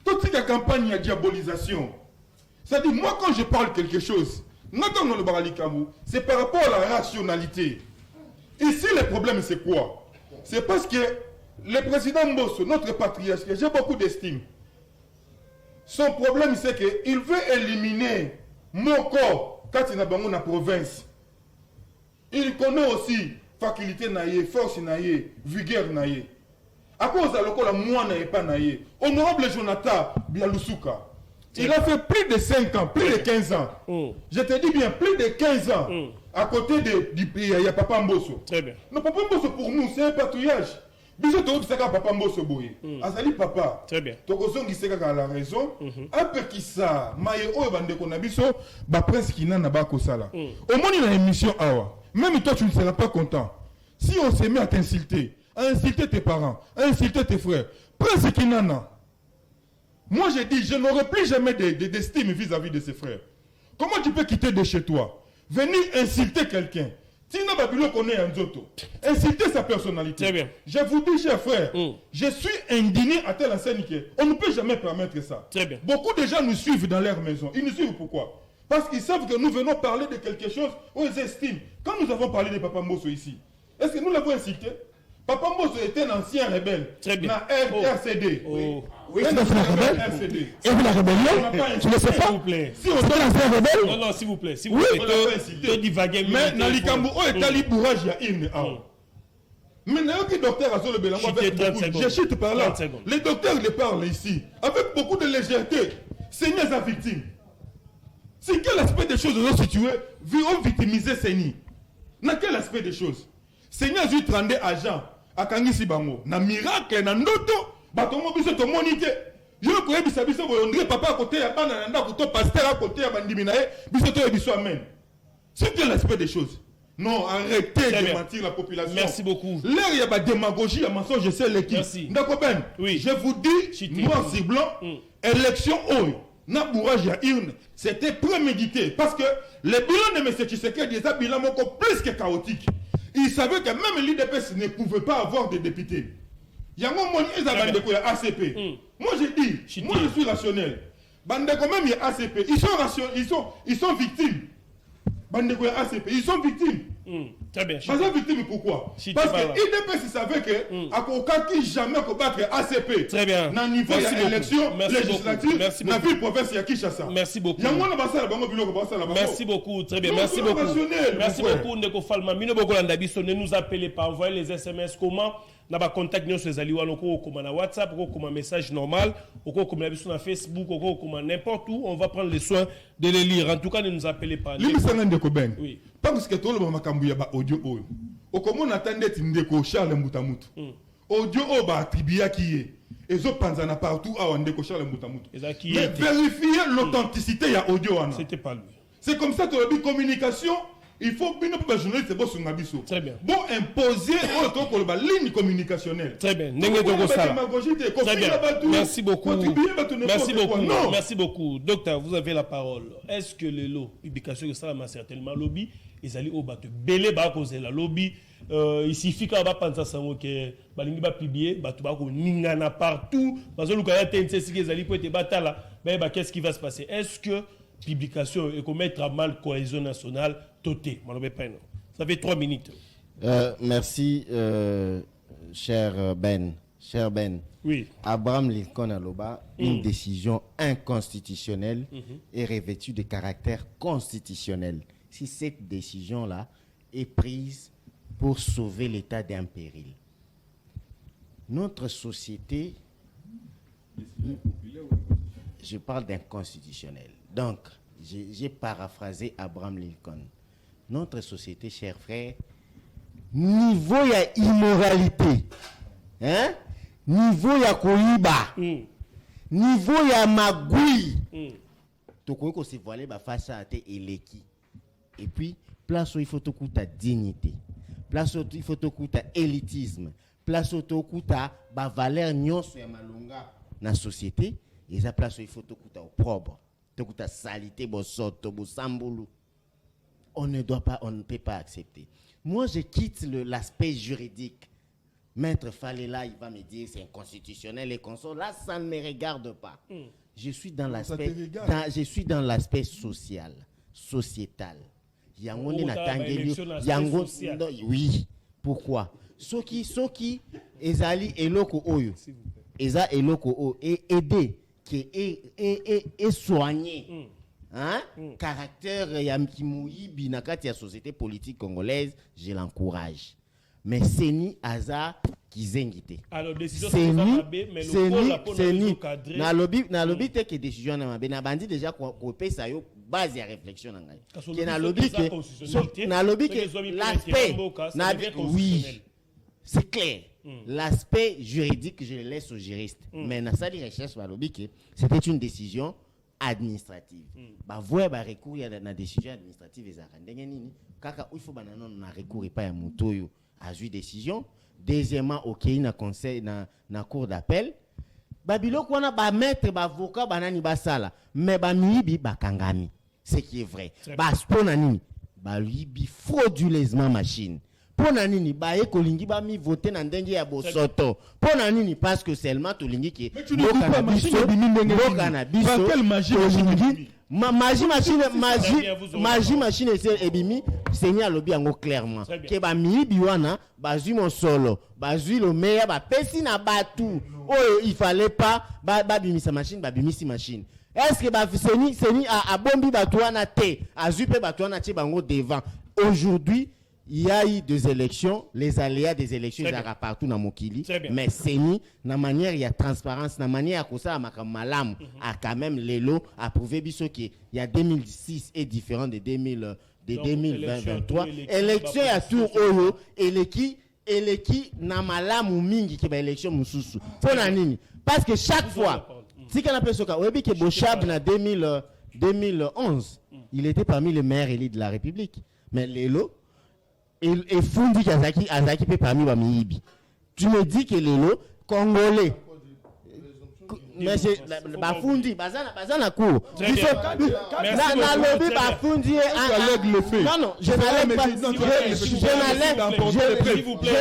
Toute cette campagne de diabolisation. C'est-à-dire, moi quand je parle quelque chose, c'est par rapport à la rationalité. Ici, le problème, c'est quoi? C'est parce que le président Mbosso, notre patriarche, j'ai beaucoup d'estime. Son problème, c'est qu'il veut éliminer mon corps quand il est dans la province. Il connaît aussi faculté naïe, force naïe, vigueur naïe. À cause de la moi n'est pas naïe. Honorable Jonathan Bialoussouka, il a fait plus de 5 ans, plus de 15 ans. Je te dis bien, plus de 15 ans. À côté du pays, il y a Papa Mbosso. Très bien. Le Papa Mbosso pour nous, c'est un patrouillage. Bisous, tu sais Papa Mbosso boye. Azali Papa. Très bien. Tu sais que la raison. Un peu qui ça, maye o bande qu'on a biso, ba prince qui n'a pas que ça là. Au moins il y a une émission awa. Même toi tu ne seras pas content. Si on se met à t'insulter, à insulter tes parents, à insulter tes frères, prince qui n'a pas. Moi j'ai dit, je n'aurai plus jamais d'estime vis-à-vis de ses frères. Comment tu peux quitter de chez toi? Venir insulter quelqu'un. Tina Babilo connaît un zoto. Insulter sa personnalité. Très bien. Je vous dis, chers frères, je suis indigné à telle enseigne qu'on ne peut jamais permettre ça. Très bien. Beaucoup de gens nous suivent dans leur maison. Ils nous suivent pourquoi? Parce qu'ils savent que nous venons parler de quelque chose où ils estiment. Quand nous avons parlé de Papa Mbosso ici, est-ce que nous l'avons insulté? Papa Mbosso était un ancien rebelle. Très bien. RCD. Oui, c'est un rebelle. RCD. Et vous la rébellion? Tu ne sais pas? S'il vous plaît. Si on est un ancien rebelle? Non, s'il vous plaît. S'il vous plaît. Mais Nalikambo, est allé bourrage, il y a une. Mais le docteur Azole Belango avec beaucoup. Je chute par là. Les docteurs le parlent ici. Avec beaucoup de légèreté. Seigneur sa victime. C'est quel aspect des choses ont situé? Ont victimisé Seigneur. Dans quel aspect des choses? Seigneur a eu 32 agents. À Kangisi Bango. Na miracle, na ndoto. Batongo biso to monité. Yo ko yebisa biso boyondre papa à côté ya bana nanda ko to pasteur à côté ya bandimi na e biso to yebiso amen. C'est quel aspect des choses? Non, arrêtez de mentir la population. Merci beaucoup. L'air il y a ba démagogie, il mensonge, je sais l'équipe. Merci. D'accord ben. Oui. Je vous dis noir sur blanc, élection na bourrage ya urne, c'était prémédité parce que le bilan de M. Tshisekedi est un bilan encore plus que chaotique. Il savait que même l'IDPS ne pouvait pas avoir de députés. Il y a un moment où ils ont ACP. Moi j'ai dit, moi je suis rationnel. Bandeko même il y a ACP. Ils sont victimes. Bandeko ACP, ils sont victimes. Très bien. Ils sont victimes pourquoi? Parce que l'IDPS savait que à Kokaki jamais combattre ACP. Très bien. Dans le niveau de l'élection législative, dans la ville province de Kinshasa. Merci beaucoup. Merci beaucoup. Très bien. Merci beaucoup. Merci beaucoup. Ndeko Falma. Mino Bogola Ndabiso, ne nous appelez pas. Envoyez les SMS. Comment? N'a pas contact nous sur les alliés comme na WhatsApp, comme un message normal, comme la sur Facebook, comme n'importe où, on va prendre le soin de les lire. En tout cas, ne nous appelez pas. Oui. Parce que tout le monde a audio. Au comment on attendait Ndeko Charles Moutamout. Audio ba attribué qui est. ezo panzana partout à Wandeko Charles Moutamout. Mais vérifier l'authenticité il y a audio wana. C'était pas lui. C'est comme ça que la communication, il faut que les journalistes bossent sur Nabiso. Très bien. Bon, imposer la ligne communicationnelle. Très bien. Très bien. Merci beaucoup. Merci beaucoup. Merci beaucoup. Docteur, vous avez la parole. Est-ce que les lots, publication que ça m'a certainement lobby, ils allaient au bateau. Belé ba cause la lobby. Il suffit qu'on va penser ça que balingi ba publier, bateau ba ko ningana partout. Parce que le cas TNC si qu'ils allaient pour être batala, ben qu'est-ce qui va se passer? Est-ce que publication et qu'on mettre à mal cohésion nationale toté? Ça fait 3 minutes. Merci, cher Ben. Cher Ben. Oui. Abraham Lincoln Aloba, une décision inconstitutionnelle est revêtue de caractère constitutionnel. Si cette décision-là est prise pour sauver l'État d'un péril. Notre société, je parle d'inconstitutionnel. Donc, j'ai paraphrasé Abraham Lincoln. Notre société, chers frères, niveau il y a immoralité, hein? Niveau il y a koiba, niveau il y a magouille. Toko ko se voiler ba face à te eleki. Et puis place où il faut te ta dignité. Place où il faut te ta élitisme. Place où te ta ba valeur nyonso ya malonga na société, et ça place où il faut te au propre. Te salité bosoto bosambulu. On ne peut pas accepter. Moi, je quitte l'aspect juridique. Maître Falela, il va me dire c'est inconstitutionnel et consort. Là, ça ne me regarde pas. Je suis dans l'aspect social, sociétal. Oui. Pourquoi? Soki ezali eloko oyo. Eza eloko oyo et aider qui est soigné. Hein? Caractère Yamkimouibi nakati ya société politique congolaise, je l'encourage. Mais Seni Aza Kizengite. Alors décision c'est mais le na lobby te que décision na mabe na bandi déjà ko pesa yo base ya réflexion na ngai. Ke na lobby que l'aspect oui. C'est clair. L'aspect juridique, je le laisse aux juristes. Mais dans sa recherche, c'était une décision administrative. Voir recours à la décision administrative, il faut que recours pas à mutoyo à une décision. Deuxièmement, ok, na conseil na cour d'appel. Babilo kwana ba maître ba avocat banani basala, mais ba mibi ba kangami. Ce qui est vrai. Ba sponani ba libi frauduleusement machine. Pona nini ba ekolingi ba mi voter na ndenge ya bosoto. Pona nini parce que seulement to lingi ki boka na biso quelle magie machine c'est ebimi seigneur lobi yango clairement ke ba mi biwana bazui mon solo bazui le meilleur ba pesi na batu oh il fallait pas ba bimisa machine ba bimisi machine. Est-ce que ba seni a bombi batuana te azui pe batuana ti bango devant aujourd'hui. Il y a eu des élections, les aléas des élections, il y a partout dans Mokili. Mais c'est ni, la manière, il y a transparence, la manière, à ça, malam, a quand même les lots approuvé, qu'il y a 2006 est différent de 2023. Élection, il y a tout, et qui n'a malam ou mingi, qui est élection, moussousou. Parce que chaque fois, si on appelle ce cas, oui, que Bochab, en 2011, il était parmi les maires élus de la République. Mais les lots, et Fundi Azaki peut parmi les Miibi. Tu me dis que les lots congolais. Mais c'est Bafundi, Bazana cour. Na lobby Bafundi. Non, je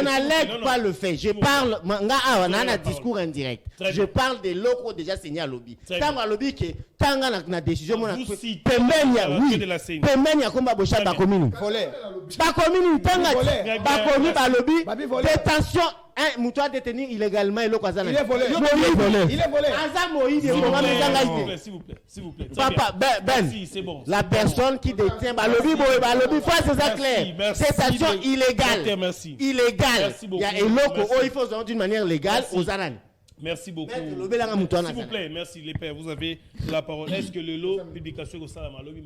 n'allègue pas le fait. Je parle, on a un discours indirect. Je parle des locaux déjà signés à lobby. Tant à lobby que tant na décision mon pembenya oui. Pembenya komba bosha ba commune. Ba commune tanga ba commune ba lobby. Détention Moutoua détenu illégalement et l'Okazana. Il est volé. Il est volé. S'il vous plaît. Papa, Ben, c'est bon. La personne qui détient, lobby, face c'est ça clair. Détention illégale. Illégale. Il y a un loco, il faut d'une manière légale aux Aranes. Merci beaucoup. S'il vous plaît, merci les pères. Vous avez la parole. Est-ce que le lot, publication au Salama, lobby,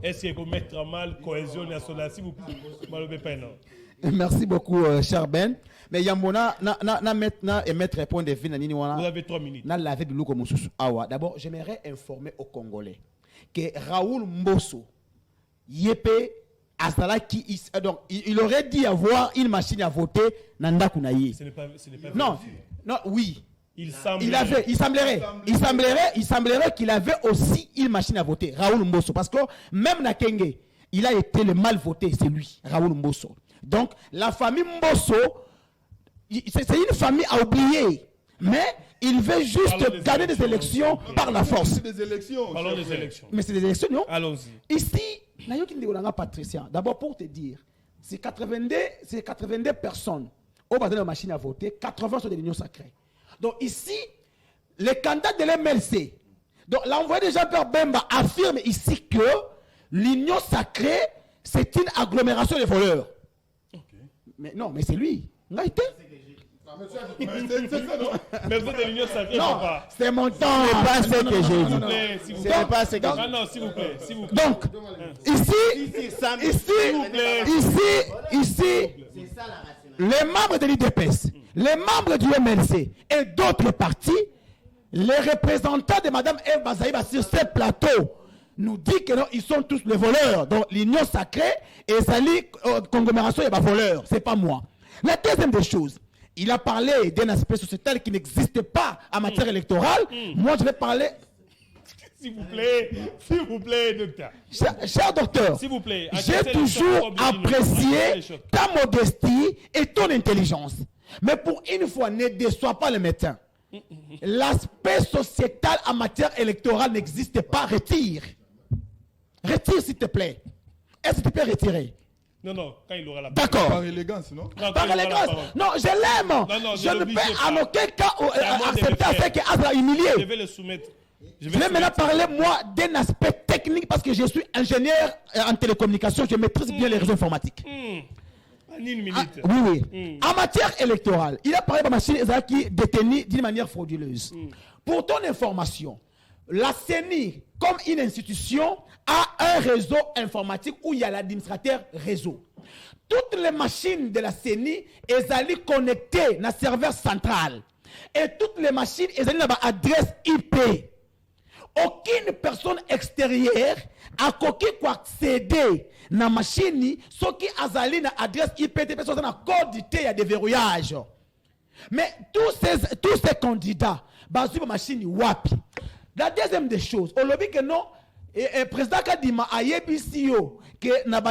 est-ce qu'il faut mettre en mal cohésion nationale, s'il vous plaît? Merci beaucoup, cher Ben. Mais Yambona, mettre point de vue. Vous avez 3 minutes. D'abord, j'aimerais informer aux Congolais que Raoul Mbosso, Yepé, Azalaki, donc il aurait dû avoir une machine à voter Nanda Kounaï. Ce n'est pas non, non, oui. Il semblerait qu'il avait aussi une machine à voter, Raoul Mbosso, parce que même Nakenge, il a été le mal voté, c'est lui, Raoul Mbosso. Donc, la famille Mbosso, c'est une famille à oublier, mais il veut juste gagner des élections par la force. Parlons des élections. Mais c'est des élections, non? Allons-y. Ici, Patricia, d'abord pour te dire, c'est 82 personnes au bas de la machine à voter, 80 sont des unions sacrées. Donc ici, les candidats de l'MLC, donc l'envoyé de Jean-Pierre Bemba affirme ici que l'union sacrée, c'est une agglomération de voleurs. Okay. Mais non, mais c'est lui. Mais vous êtes l'union sacrée, non, c'est mon temps. C'est pas ce que j'ai dit. C'est pas ce que j'ai dit. Non, s'il vous plaît. Donc, ici, les membres de l'IDPS, les membres du MLC et d'autres partis, les représentants de Mme Eve Bazaïba sur ce plateau nous disent que non, ils sont tous les voleurs. Donc l'union sacrée et Sali conglomération et les voleurs. C'est pas moi. La deuxième des choses, il a parlé d'un aspect sociétal qui n'existe pas en matière électorale. Moi, je vais parler. S'il vous plaît, docteur. Cher docteur, s'il vous plaît, j'ai toujours apprécié ta modestie et ton intelligence. Mais pour une fois, ne déçois pas le médecin. L'aspect sociétal en matière électorale n'existe pas. Retire, s'il te plaît. Est-ce que tu peux retirer? Non, quand il aura la parole. D'accord. Par élégance, non? Par élégance. Non, je l'aime. Je ne peux en aucun cas accepter à ce qu'Azra humilié. Je vais le soumettre. Je vais maintenant parler, moi, d'un aspect technique parce que je suis ingénieur en télécommunication. Je maîtrise bien les réseaux informatiques. En une minute. Oui. En matière électorale, il a parlé de la machine qui est détenue d'une manière frauduleuse. Pour ton information, la CENI, comme une institution, a un réseau informatique où il y a l'administrateur réseau. Toutes les machines de la CENI sont connectées à un serveur central. Et toutes les machines sont à l'adresse IP. Aucune personne extérieure a accéder à la machine ce qui a l'adresse IP de personnes à code de déverrouillage. Mais tous ces candidats basent sur la machine WAPI. La deuxième des choses, au lobby que non, le président Kadima a YBCO que na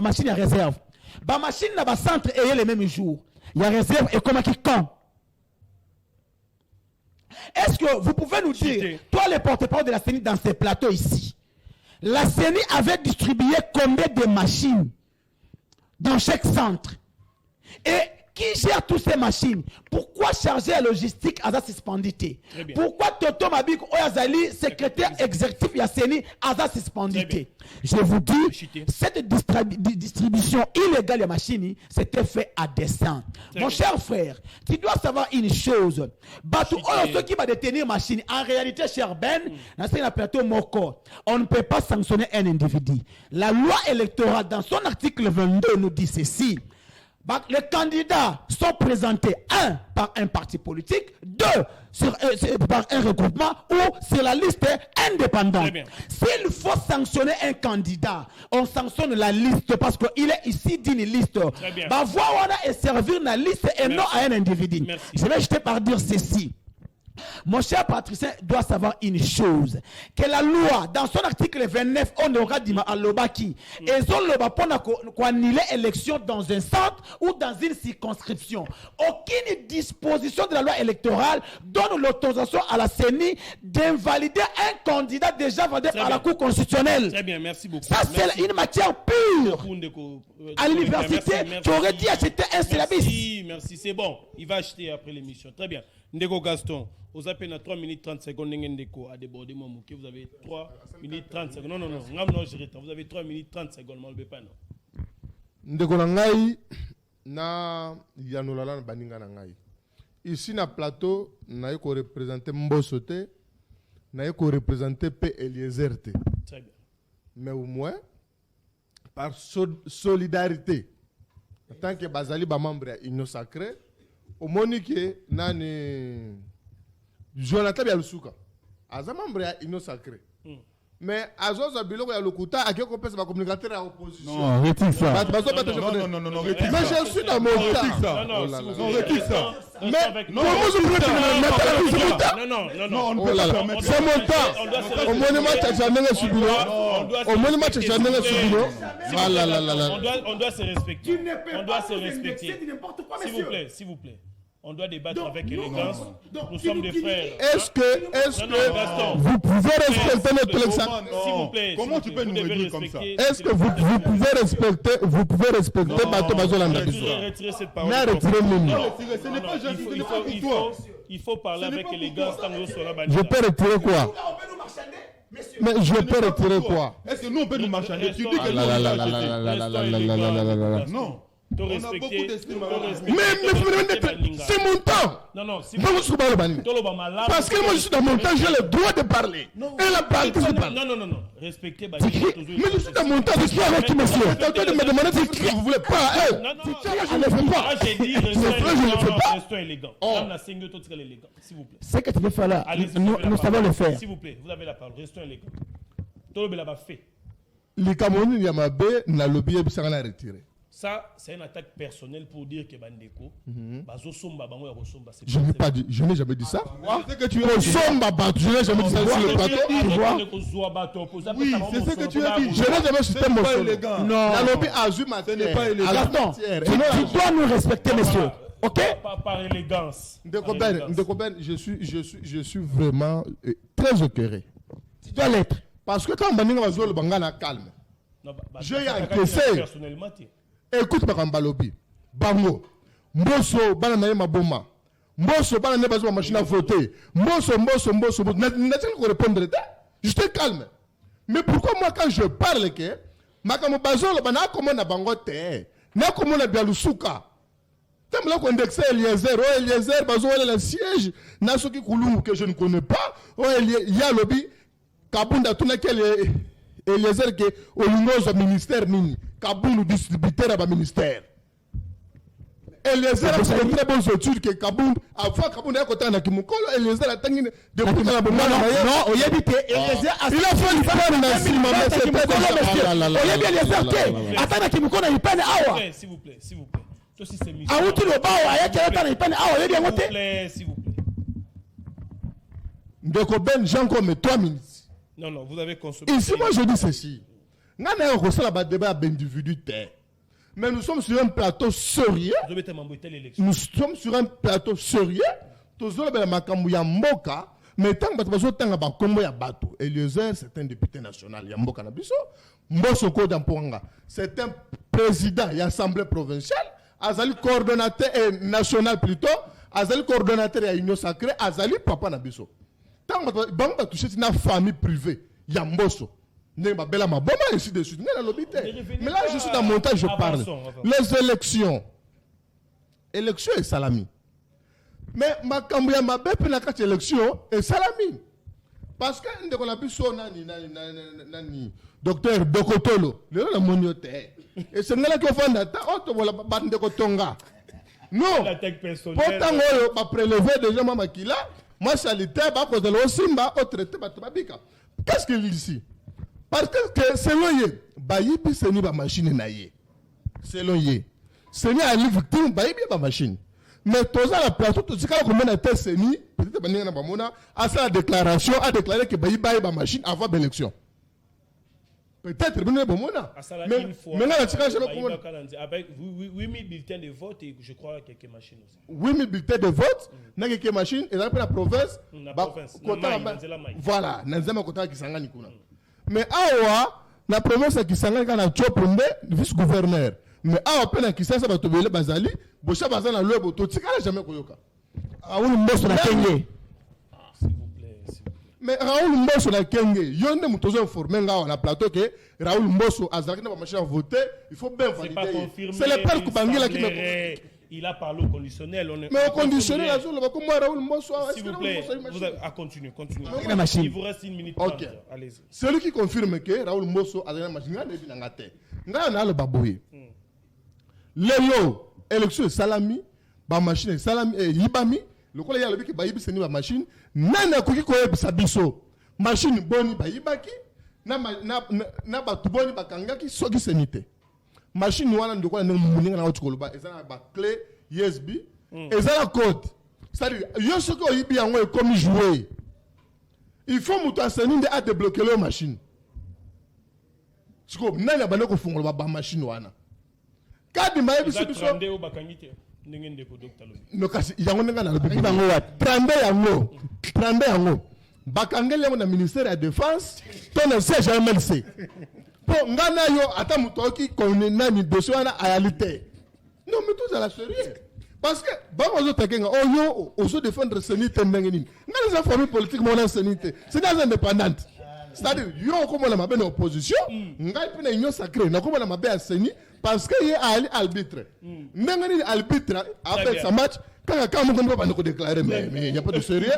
machine à réserve. La machine na centre est le même jour. Il y a réserve et comment qui quand. Est-ce que vous pouvez nous dire, toi le porte-parole de la CENI dans ces plateaux ici, la CENI avait distribué combien de machines dans chaque centre? Et qui gère toutes ces machines? Pourquoi charger la logistique à sa suspendité? Pourquoi Toto Mabik Oyazali, secrétaire exécutif de la CENI, à sa suspendité? Je vous dis, cette distribution illégale de machines, c'était fait à dessein. Mon cher frère, tu dois savoir une chose. Ceux qui vont détenir machine, en réalité, cher Ben, dans ce plateau Moko, on ne peut pas sanctionner un individu. La loi électorale, dans son article 22, nous dit ceci. Les candidats sont présentés, 1, par un parti politique, 2, par un regroupement ou sur la liste indépendante. S'il faut sanctionner un candidat, on sanctionne la liste parce qu'il est ici d'une liste. Voir et servir la liste et non à un individu. Je vais juste par dire ceci. Mon cher Patricien doit savoir une chose, que la loi, dans son article 29, on aura dit à l'Obaki, et on l'aura pour annuler l'élection dans un centre ou dans une circonscription. Aucune disposition de la loi électorale donne l'autorisation à la CENI d'invalider un candidat déjà validé par la Cour constitutionnelle. Très bien, merci beaucoup. Ça, c'est une matière pure. À l'université, tu aurais dit acheter un syllabus. Merci, c'est bon. Il va acheter après l'émission. Très bien. Ndeko Gaston, vous avez 3 minutes 30 secondes Ndeko à déborder mon mouké. Vous avez 3 minutes 30 secondes. Non, vous avez 3 minutes 30 secondes. Ndeko Nangai na Yanolala Baninga Nangai. Ici na plateau, na yeko représenter Mbosote, na yeko représenter P. Eliezer. Très bien. Mais au moins, par solidarité en tant que bazali ba membre ya Union Sacrée au monique nani Jonathan Bialusuka aza membre ya Union Sacrée mais azoza biloko ya lokuta akeko pesa ba communicateur à opposition. Non, retire ça. Non, retire mais ça. je suis dans mon temps. Non, retire ça. Mais comment vous pouvez Non, on ne peut pas permettre. C'est mon temps. Au monument Tchatchanenga Subilo. Au monument Tchatchanenga Subilo. On doit se respecter. On doit se respecter. S'il vous plaît. On doit débattre avec élégance. Nous sommes des frères. Est-ce que vous pouvez respecter notre élection? S'il vous plaît. Comment tu peux nous réduire comme ça? Est-ce que vous pouvez respecter Bato Bazolanda Biso? Retirez cette parole. Ce n'est pas gentil, ce n'est pas pour toi. Il faut parler avec élégance. Je peux retirer quoi? Mais je peux retirer quoi? Est-ce que nous on peut nous marchander? Tu dis que non. On a beaucoup d'estime. Mais c'est mon temps. Non, parce que moi je suis dans mon temps, j'ai le droit de parler. Et la parole que je parle. Non. Respectez. Mais je suis dans mon temps, je suis avec monsieur. Tu es en train de me demander si vous voulez pas. Je ne le fais pas. J'ai dit, restons élégants. S'il vous plaît. Ce que tu veux faire là, nous savons le faire. S'il vous plaît, vous avez la parole. Restons élégants. Tolo Bela fait. Les Camerounais Yamabe n'a lobby et ça a retiré. Ça, c'est une attaque personnelle pour dire que Bandeko, je n'ai pas dit, je n'ai jamais dit ça. C'est que tu es je n'ai jamais dit ça sur le plateau. Tu vois? Oui, c'est ce que tu as dit. Je n'ai jamais cité mon son. Non. La lobby a joué ma tête. Attends, tu dois nous respecter, monsieur. Ok? Par élégance. Ndekoben, je suis vraiment très écœuré. Tu dois l'être. Parce que quand Baninga va jouer le Bangana calme, j'ai encaissé. Écoute ma lobby. Bango. Mboso, banana maboma. Mboso, banana bazo machine à voter. Mboso. N'a-t-il qu'on répondre? J'étais calme. Mais pourquoi moi quand je parle que Makamo bazo le bana comment na bango te? Na comment na Bialusuka? T'aimes là qu'on indexe Eliezer, bazo le siège. Na soki kulungu que je ne connais pas. Il y a lobby. Kabunda tuna quel Eliezer que olingozo ministère nini. Kaboun distributeur à ministère. Eliezer a fait de très bonnes études que Kaboun, avant Kaboun a côté de Kimokolo, Eliezer a tenu de la bombe. Non, il a fait le plan de Sima, mais c'est pas attends, Kimokolo, il peine awa. S'il vous plaît. S'il vous plaît. Ndeko Ben, Jean comme 3 minutes. Non, vous avez consommé. Ici, moi je dis ceci. Nous avons un débat d'individus. Mais nous sommes sur un plateau sérieux. Nous sommes sur un plateau sérieux. Tous les makambu ya mboka. Mais tant que nous avons un combo ya bateau. Eliezer, c'est un député national. Ya mboka na biso. Mboso Kodampoanga, c'est un président de l'Assemblée provinciale. Azali coordonnateur national plutôt. Azali coordonnateur de l'Union Sacrée. Azali papa na biso. Tant que nous avons touché une famille privée. Ya mboso. Mais là, je suis dans mon temps, je parle. Les élections. Élection et salami. Mais ma cambouya ma bête na quatre élections et salami. Parce que nous avons pu sonner nani docteur Dokotolo. Le la monioté. Et c'est là que fond data auto wala bande ko tonga. Non. Pourtant on va prélever déjà mama kila. Moi salité ba ko de lo simba au traité ba tabika. Qu'est-ce qu'il dit ici? Parce que selon lui, Bayibi c'est une machine naïe. Selon lui, c'est une victime Bayibi ba machine. Mais tous à la plateau, tout ce qu'on a été séni, peut-être que na bamona a sa déclaration a déclaré que Bayibi ba machine avant l'élection. Peut-être que bamona. Mais là tu sais jamais comment avec 8000 bulletins de vote et je crois quelques machines aussi. 8000 bulletins de vote, na quelques machines et après la province, voilà, nanzema kota kisangani kuna. Mais awa la province qui s'engage dans la Tchopombe vice-gouverneur. Mais awa pena qui s'engage dans Tobele Bazali, Bocha Bazana le boto tika jamais koyoka. Raoul Mbosso na Kenge. S'il vous plaît. Mais Raoul Mbosso na Kenge, yonde mutozo informer nga na plateau que Raoul Mbosso azaki na machine à voter, il faut bien valider. C'est le père Kubangila qui me il a parlé au conditionnel. Mais au conditionnel, Raoul Mbosso. S'il vous plaît, continuez. Il vous reste 1 minute 30. Okay. Allez-y. Celui qui confirme que Raoul Mbosso a la machine à voter, lelo élection salami ba machine salami yibami lokola ya lobi ke ba yibisa ni ba machine nana koki ko yebisa biso machine boni ba yibaki na batu boni bakangaki soki senite machine wana ndoko na muninga na otukoloba ezana ba clé USB ezana code c'est-à-dire yo soki oyibi yango comme jouer il faut muto aseni nde a débloquer la machine siko nani abane ko fungola ba machine wana kadi mayebisi biso ndenge ndeko docteur lobi no kasi yango ndenge na lobi bango wa prendre yango bakangeli yango na ministère ya défense to na CGMLC po ngana yo ata mutoki kone nani dossier wana ayalité non mais tout ça la sérieux parce que bango zo takenga oyo ozo défendre senité ndenge nini ngana za famille politique mona senité c'est dans indépendante c'est-à-dire yo comme la mabé opposition ngai pe na union sacrée na comme la mabé a seni parce que il est arbitre ndenge nini arbitre avec sa match quand quand on va pas déclarer mais il y a pas de sérieux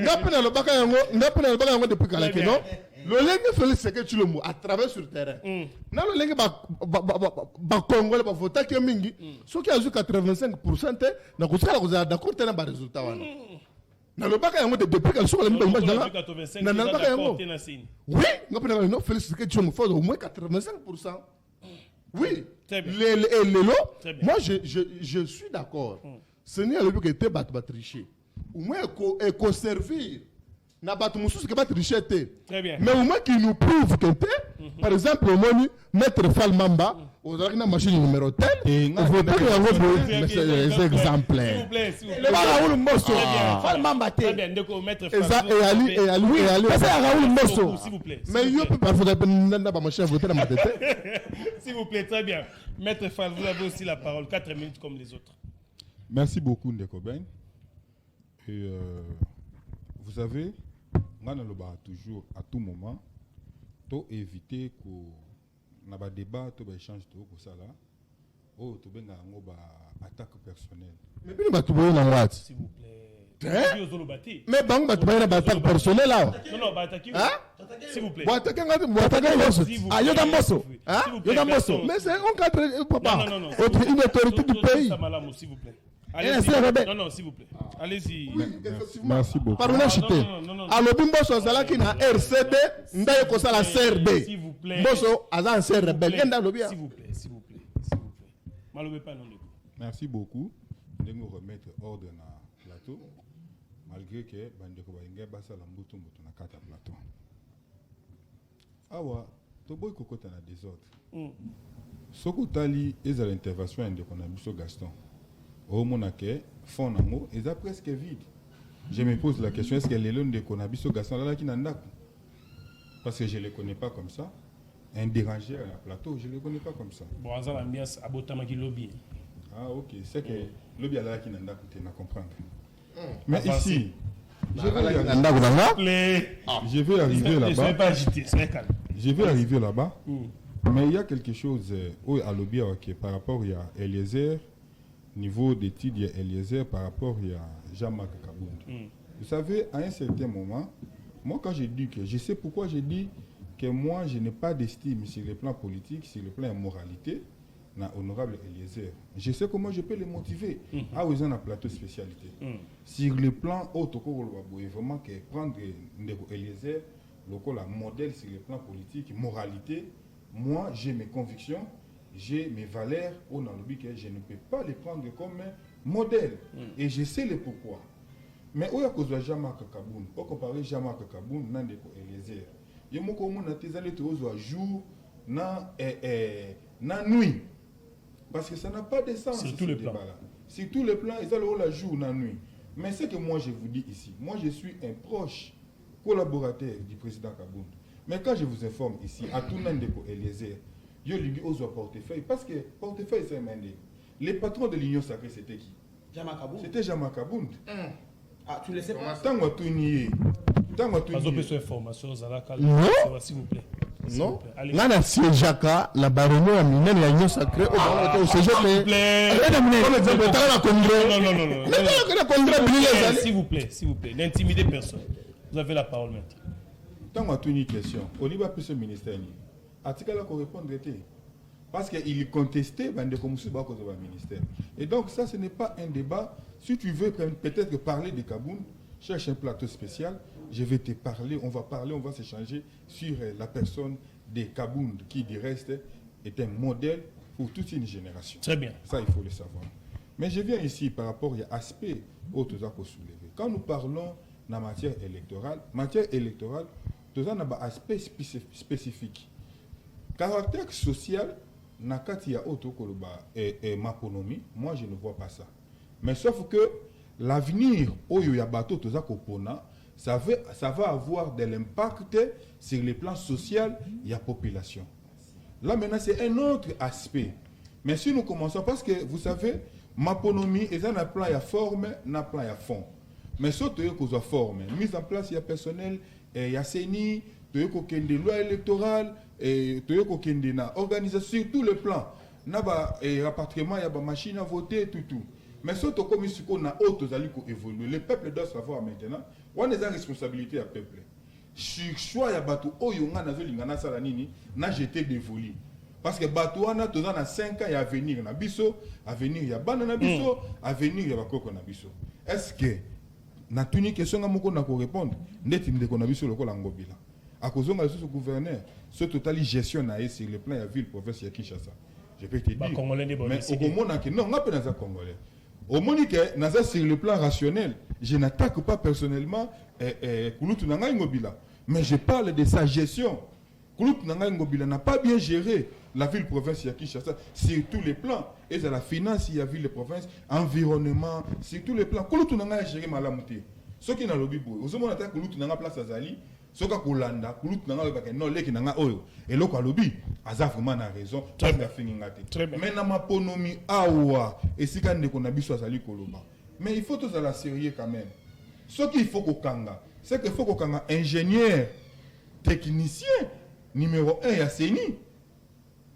ngapena le baka yango depuis kala ke non le lenge Félix Tshisekedi Tshilombo à travers sur terrain na le lenge ba Congolais ba voter ke mingi soki azu 85% te na kusala kuzala d'accord tena ba résultat wana na le baka yango depuis kala soki la image na na baka yango oui ngapena non Félix Tshisekedi Tshilombo faut au moins 85%. Oui, moi je suis d'accord. Ce n'est pas le but que tu vas tricher. Au moins, il faut servir. Na batu mususu ke ba tricher te. Mais au moins qui nous prouve que par exemple au moins mettre Falmamba aux na machine numéro tel il faut pas que c'est exemplaire. Raoul Mosso Falmamba te. Et Ali c'est Raoul Mosso. Mais yo peut parfois na ba machine voter na ma tête. S'il vous plaît, très bien. Maître Fall, vous avez aussi la parole 4 minutes comme les autres. Merci beaucoup Ndeko Ben. Et vous savez, on a toujours, à tout moment, to éviter qu'on a un débat, to échange pour ça là. Oh, to ben attaque personnelle. Mais bien bah tu vois na what? S'il vous plaît. Mais bang bah tu vois na attaque personnelle là. Non, bah attaquez. S'il vous plaît. Bah attaquer Mosso. Ah yo dans Mosso. Hein? Yo dans Mosso. Mais c'est un cadre papa. Une autorité du pays. S'il vous plaît. Non, s'il vous plaît. Allez-y. Merci beaucoup. Pardon, chité. Alors, Mbosso Zalaki na RCD, ndaye kosa la CRB. S'il vous plaît. Mbosso azan CRB. S'il vous plaît. Malobé pas non. Merci beaucoup. Nous remettre ordre dans le plateau, malgré que Bandeko Baïngue basa la mbuto mbuto na kata plateau. Awa, toboy kokota na désordre. Soko tali eza l'intervention de Konabiso Gaston. Au monake fond nango est presque vide. Je me pose la question, est-ce que les lois de Konabiso Gaston là qui n'andako? Parce que je les connais pas comme ça. Un dérangeur à la plateau, je les connais pas comme ça. Bon, ça l'ambiance abotamaki lobby. Ah ok, c'est que lobby là qui n'andako tu n'as comprendre. Mais ici, je vais arriver là-bas. Je vais arriver là-bas. Mais il y a quelque chose à lobby par rapport à Eliezer. Niveau d'études, il y a Eliezer par rapport à Jean-Marc Kabound. Vous savez, à un certain moment, moi quand je dis que, je sais pourquoi je dis que moi je n'ai pas d'estime sur le plan politique, sur le plan de moralité, dans honorable Eliezer. Je sais comment je peux les motiver. Ah oui, ils ont un plateau spécialité. Sur le plan autre, vraiment que prendre Eliezer, le modèle sur le plan politique, moralité, moi j'ai mes convictions. J'ai mes valeurs au Nalobi que je ne peux pas les prendre comme modèle. Et je sais le pourquoi. Mais où est-ce que Jean-Marc Kabound? Pour comparer Jean-Marc Kabound, nan deko Eliezer. Il y a beaucoup de gens qui jour, na nuit. Parce que ça n'a pas de sens. Sur tous les plans. Sur tous les plans, ils ont la jour, na nuit. Mais ce que moi je vous dis ici, moi je suis un proche collaborateur du président Kabound. Mais quand je vous informe ici, à tout le monde de Eliezer, il y a lui aux portefeuille parce que portefeuille c'est Mende. Les patrons de l'Union sacrée c'était qui? C'était Jean-Marc Kabound. Ah, tu le sais pas? Tant que tu n'y es. Tant que tu n'y es. S'il vous plaît. Non. Là, la Jacques, la baronne a mis l'Union sacrée au séjour. S'il vous plaît. N'intimidez personne. Vous avez la parole maintenant. Tant que tu n'y es question. Au niveau de ce ministère, article là qu'on répond Parce qu'il contestait le ministère. Et donc ça, ce n'est pas un débat. Si tu veux peut-être parler de Kabound, cherche un plateau spécial, je vais te parler, on va s'échanger sur la personne de Kabound, qui du reste est un modèle pour toute une génération. Très bien. Ça, il faut le savoir. Mais je viens ici par rapport à l'aspect autre à soulever. Quand nous parlons de la matière électorale, tout ça a un aspect spécifique. Caractère social, nakati ya auto koloba et maponomi, moi je ne vois pas ça. Mais sauf que l'avenir oyo ya bato toza kopona, ça va avoir de l'impact sur le plan social et la population. Là maintenant c'est un autre aspect. Mais si nous commençons, parce que vous savez, maponomi est un plan à forme, un plan à fond. Mais surtout il y a forme, mise en place il y a personnel, il y a CENI, il y a des lois électorales, et il y a une organisation sur tous les plans. Il y a un rapatriement, il y a une machine à voter, tout. Mais surtout comme il y a autres alliés qui évoluent, le peuple doit savoir maintenant, on a des responsabilités à peuple. Sur choix, il y a bateau, oh, il y a un salanini, n'a jeté des volis. Parce que bateau, on a 5 ans, il y a avenir, il y a banana biso, avenir, il y a bakoko na biso. Est-ce que, na tuni question à moko na ko répondre, net il ko na biso lokola ngobila. À cause de ce gouverneur, ce total gestion na sur le plan de la ville, province de Kinshasa. Je peux te dire, mais au moment où non, on n'a pas dans Congolais. Au moment où sur le plan rationnel, je n'attaque pas personnellement Kouloutou Nanga Ngobila, mais je parle de sa gestion. Kouloutou Nanga Ngobila n'a pas bien géré la ville province de Kinshasa sur tous les plans. Et c'est la finance, il y a ville province, environnement, sur tous les plans. Kouloutou Nanga a géré Malamouté. Ce qui est dans le lobby, au moment où Kouloutou Nanga place à Zali, soka kolanda kulutu nanga ba non leki nanga oyo eloko alobi aza vraiment na raison parce que fini ngate mais na maponomi awa esika ndeko na biso azali koloba mais il faut tous à la sérieux quand même ce qu'il faut kokanga c'est que faut kokanga ingénieur technicien numéro 1 ya CENI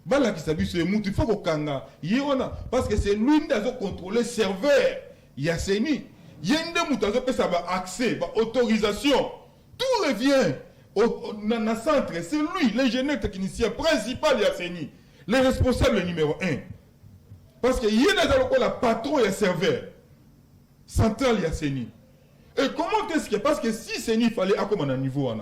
bala ki sabiso e mutu il faut kokanga yona parce que c'est lui qui doit contrôler serveur ya CENI yende mutu azo pesa ba accès ba autorisation. Tout revient au centre, c'est lui, l'ingénieur technicien principal de la CENI, le responsable numéro 1. Parce qu'il y a la patron et le serveur central de la CENI. Et comment est-ce que, parce que si CENI fallait accommoder un niveau, en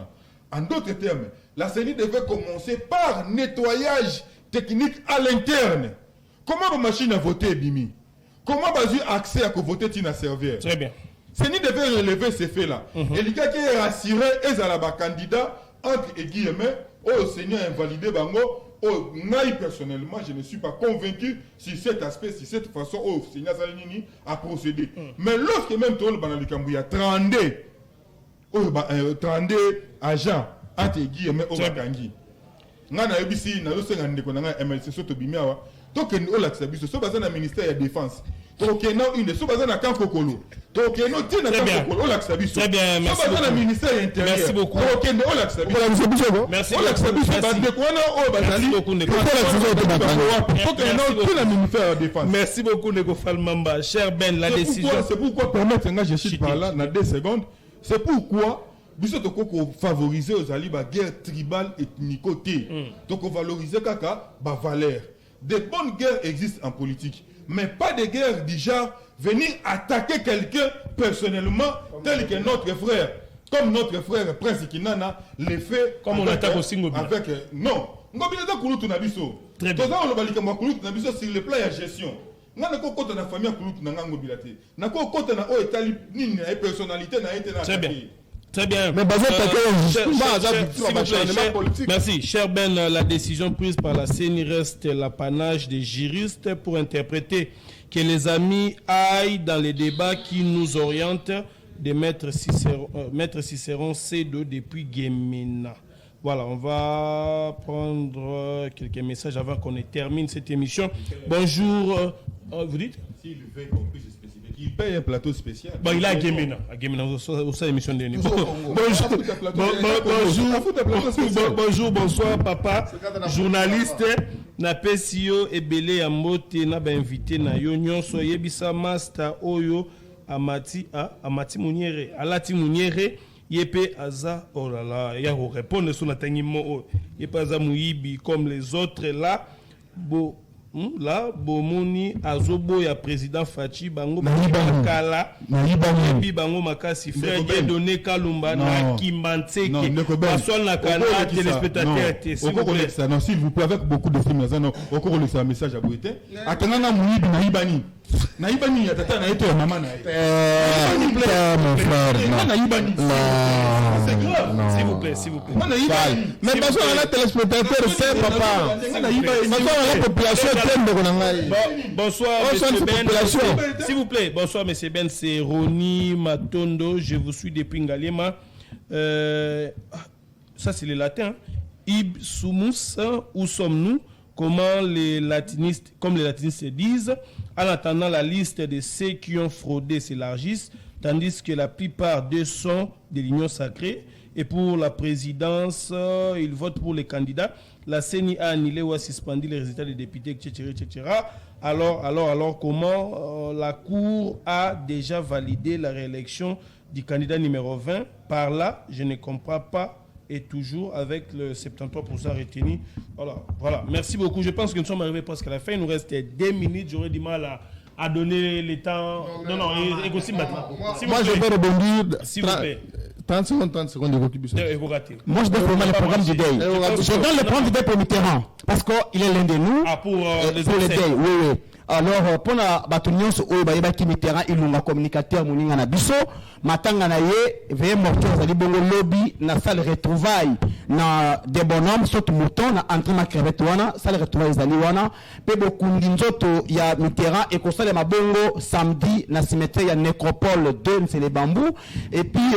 d'autres termes, la CENI devait commencer par nettoyage technique à l'interne. Comment la machine a voté, Bimi? Comment va avoir accès à voter un serveur? Très bien. CENI devait relever ces faits-là. Et les gars qui est rassuré, ils ont un candidat, entre guillemets, au Seigneur invalidé, moi personnellement, je ne suis pas convaincu sur cet aspect, sur cette façon, au Seigneur Salinini a procédé. Mais lorsque même tout le monde il y a 32 agents, entre guillemets, au Bakangi. Nana ebisi na losenga ndeko na MLC soto bimiawa to ke no la tsabiso so baza na ministère ya défense to ke no une so baza na camp kokolo to ke no tina camp kokolo la tsabiso très bien merci beaucoup na ministère intérieur merci beaucoup to ke no la tsabiso merci la tsabiso ba de ko na o bazali to ke no tina ministère ya défense merci beaucoup Nego Falmamba cher Ben la décision c'est pourquoi permettre nga je chute par là na 2 secondes c'est pourquoi biso toko favoriser aux ali ba guerre tribale ethnicoté donc valoriser kaka ba valeur. Des bonnes guerres existent en politique mais pas de guerres du genre venir attaquer quelqu'un personnellement tel que notre frère comme notre frère Prince Kinana les fait comme on attaque aussi Ngobila avec non Ngobila da kulutu na biso toza on ba likamwa kulutu na biso sur le plan de gestion ngana ko kota na famille kulutu na Ngobila te na ko kota na o etali nini na personnalité na été na. Très bien. Très bien. Mais merci. Cher Ben, la décision prise par la CENI reste l'apanage des juristes pour interpréter que les amis aillent dans les débats qui nous orientent de Maître Cicéron C2 depuis Guémena. Voilà, on va prendre quelques messages avant qu'on termine cette émission. Bonjour. Vous dites? Si le fait qu'on puisse spécifier. Il paye un plateau spécial. Bon, il a à Guémena, au sein émission de bonjour, bonsoir, papa. Journaliste, na PCO et Belé Amote, na ba invité na yo nyonso yebisa master oyo amati Muniere, alati Muniere. Yepe aza oh là là, il y a répondre sur la tangimo yepe aza muibi comme les autres là. là bomoni azobo ya président Fachi bango kala bi bango makasi frère bien donné Kalumba na Kimbantseke pasol na kala téléspectateur s'il vous plaît avec beaucoup de films non au cours de message à Bouete atana muibi na ibani ya tata na yeto ya mama na mon frère s'il vous plaît mais parce que la téléspectateur c'est papa la population bonsoir monsieur Ben, s'il vous plaît, bonsoir monsieur Ben, c'est Roni Matondo, je vous suis depuis Ngalema. Ça c'est le latin. Ib sumus, où sommes-nous? Comme les latinistes disent, en attendant la liste de ceux qui ont fraudé s'élargisse, tandis que la plupart d'eux sont de l'Union sacrée. Et pour la présidence, ils votent pour les candidats. La CENI a annulé ou a suspendu les résultats des députés, etc. Alors, comment la Cour a déjà validé la réélection du candidat numéro 20? Par là, je ne comprends pas. Et toujours avec le 73% retenu. Voilà. Merci beaucoup. Je pense que nous sommes arrivés presque à la fin. Il nous reste 2 minutes. J'aurais du mal à donner le temps. Non, et aussi maintenant. Moi, je vais rebondir. S'il vous plaît. 30 secondes de contribution. Moi, je donne vraiment le programme du DEI. Je donne le programme du DEI pour Mitterrand. Parce qu'il est l'un de nous. Pour les DEI, oui. Alors, pour la bataillon, qui Mitterrand, il nous a communicateur, Mouninga na biso, matanga na ye, veye mortier, zali bongo lobby, na salle retrouvaille, na des bonhommes, saute mouton, na entre ma crevette wana, salle retrouvaille zali wana, pe beaucoup n'inzoto, ya Mitterrand, et qu'on salle ma bongo, samedi, na cimetière, ya nécropole 2, c'est les bambous, et puis,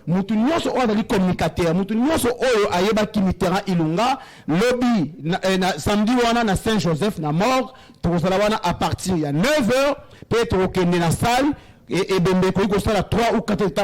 moutounion, so, on a dit communicateur, moutounion, so, ayeba ki Mitterrand, ilunga, lobby, na samedi wana, na Saint-Joseph, na mort, wana à partir il y a 9h peut-être au Kenya salle et Bembe ko ça 3 ou 4 étapes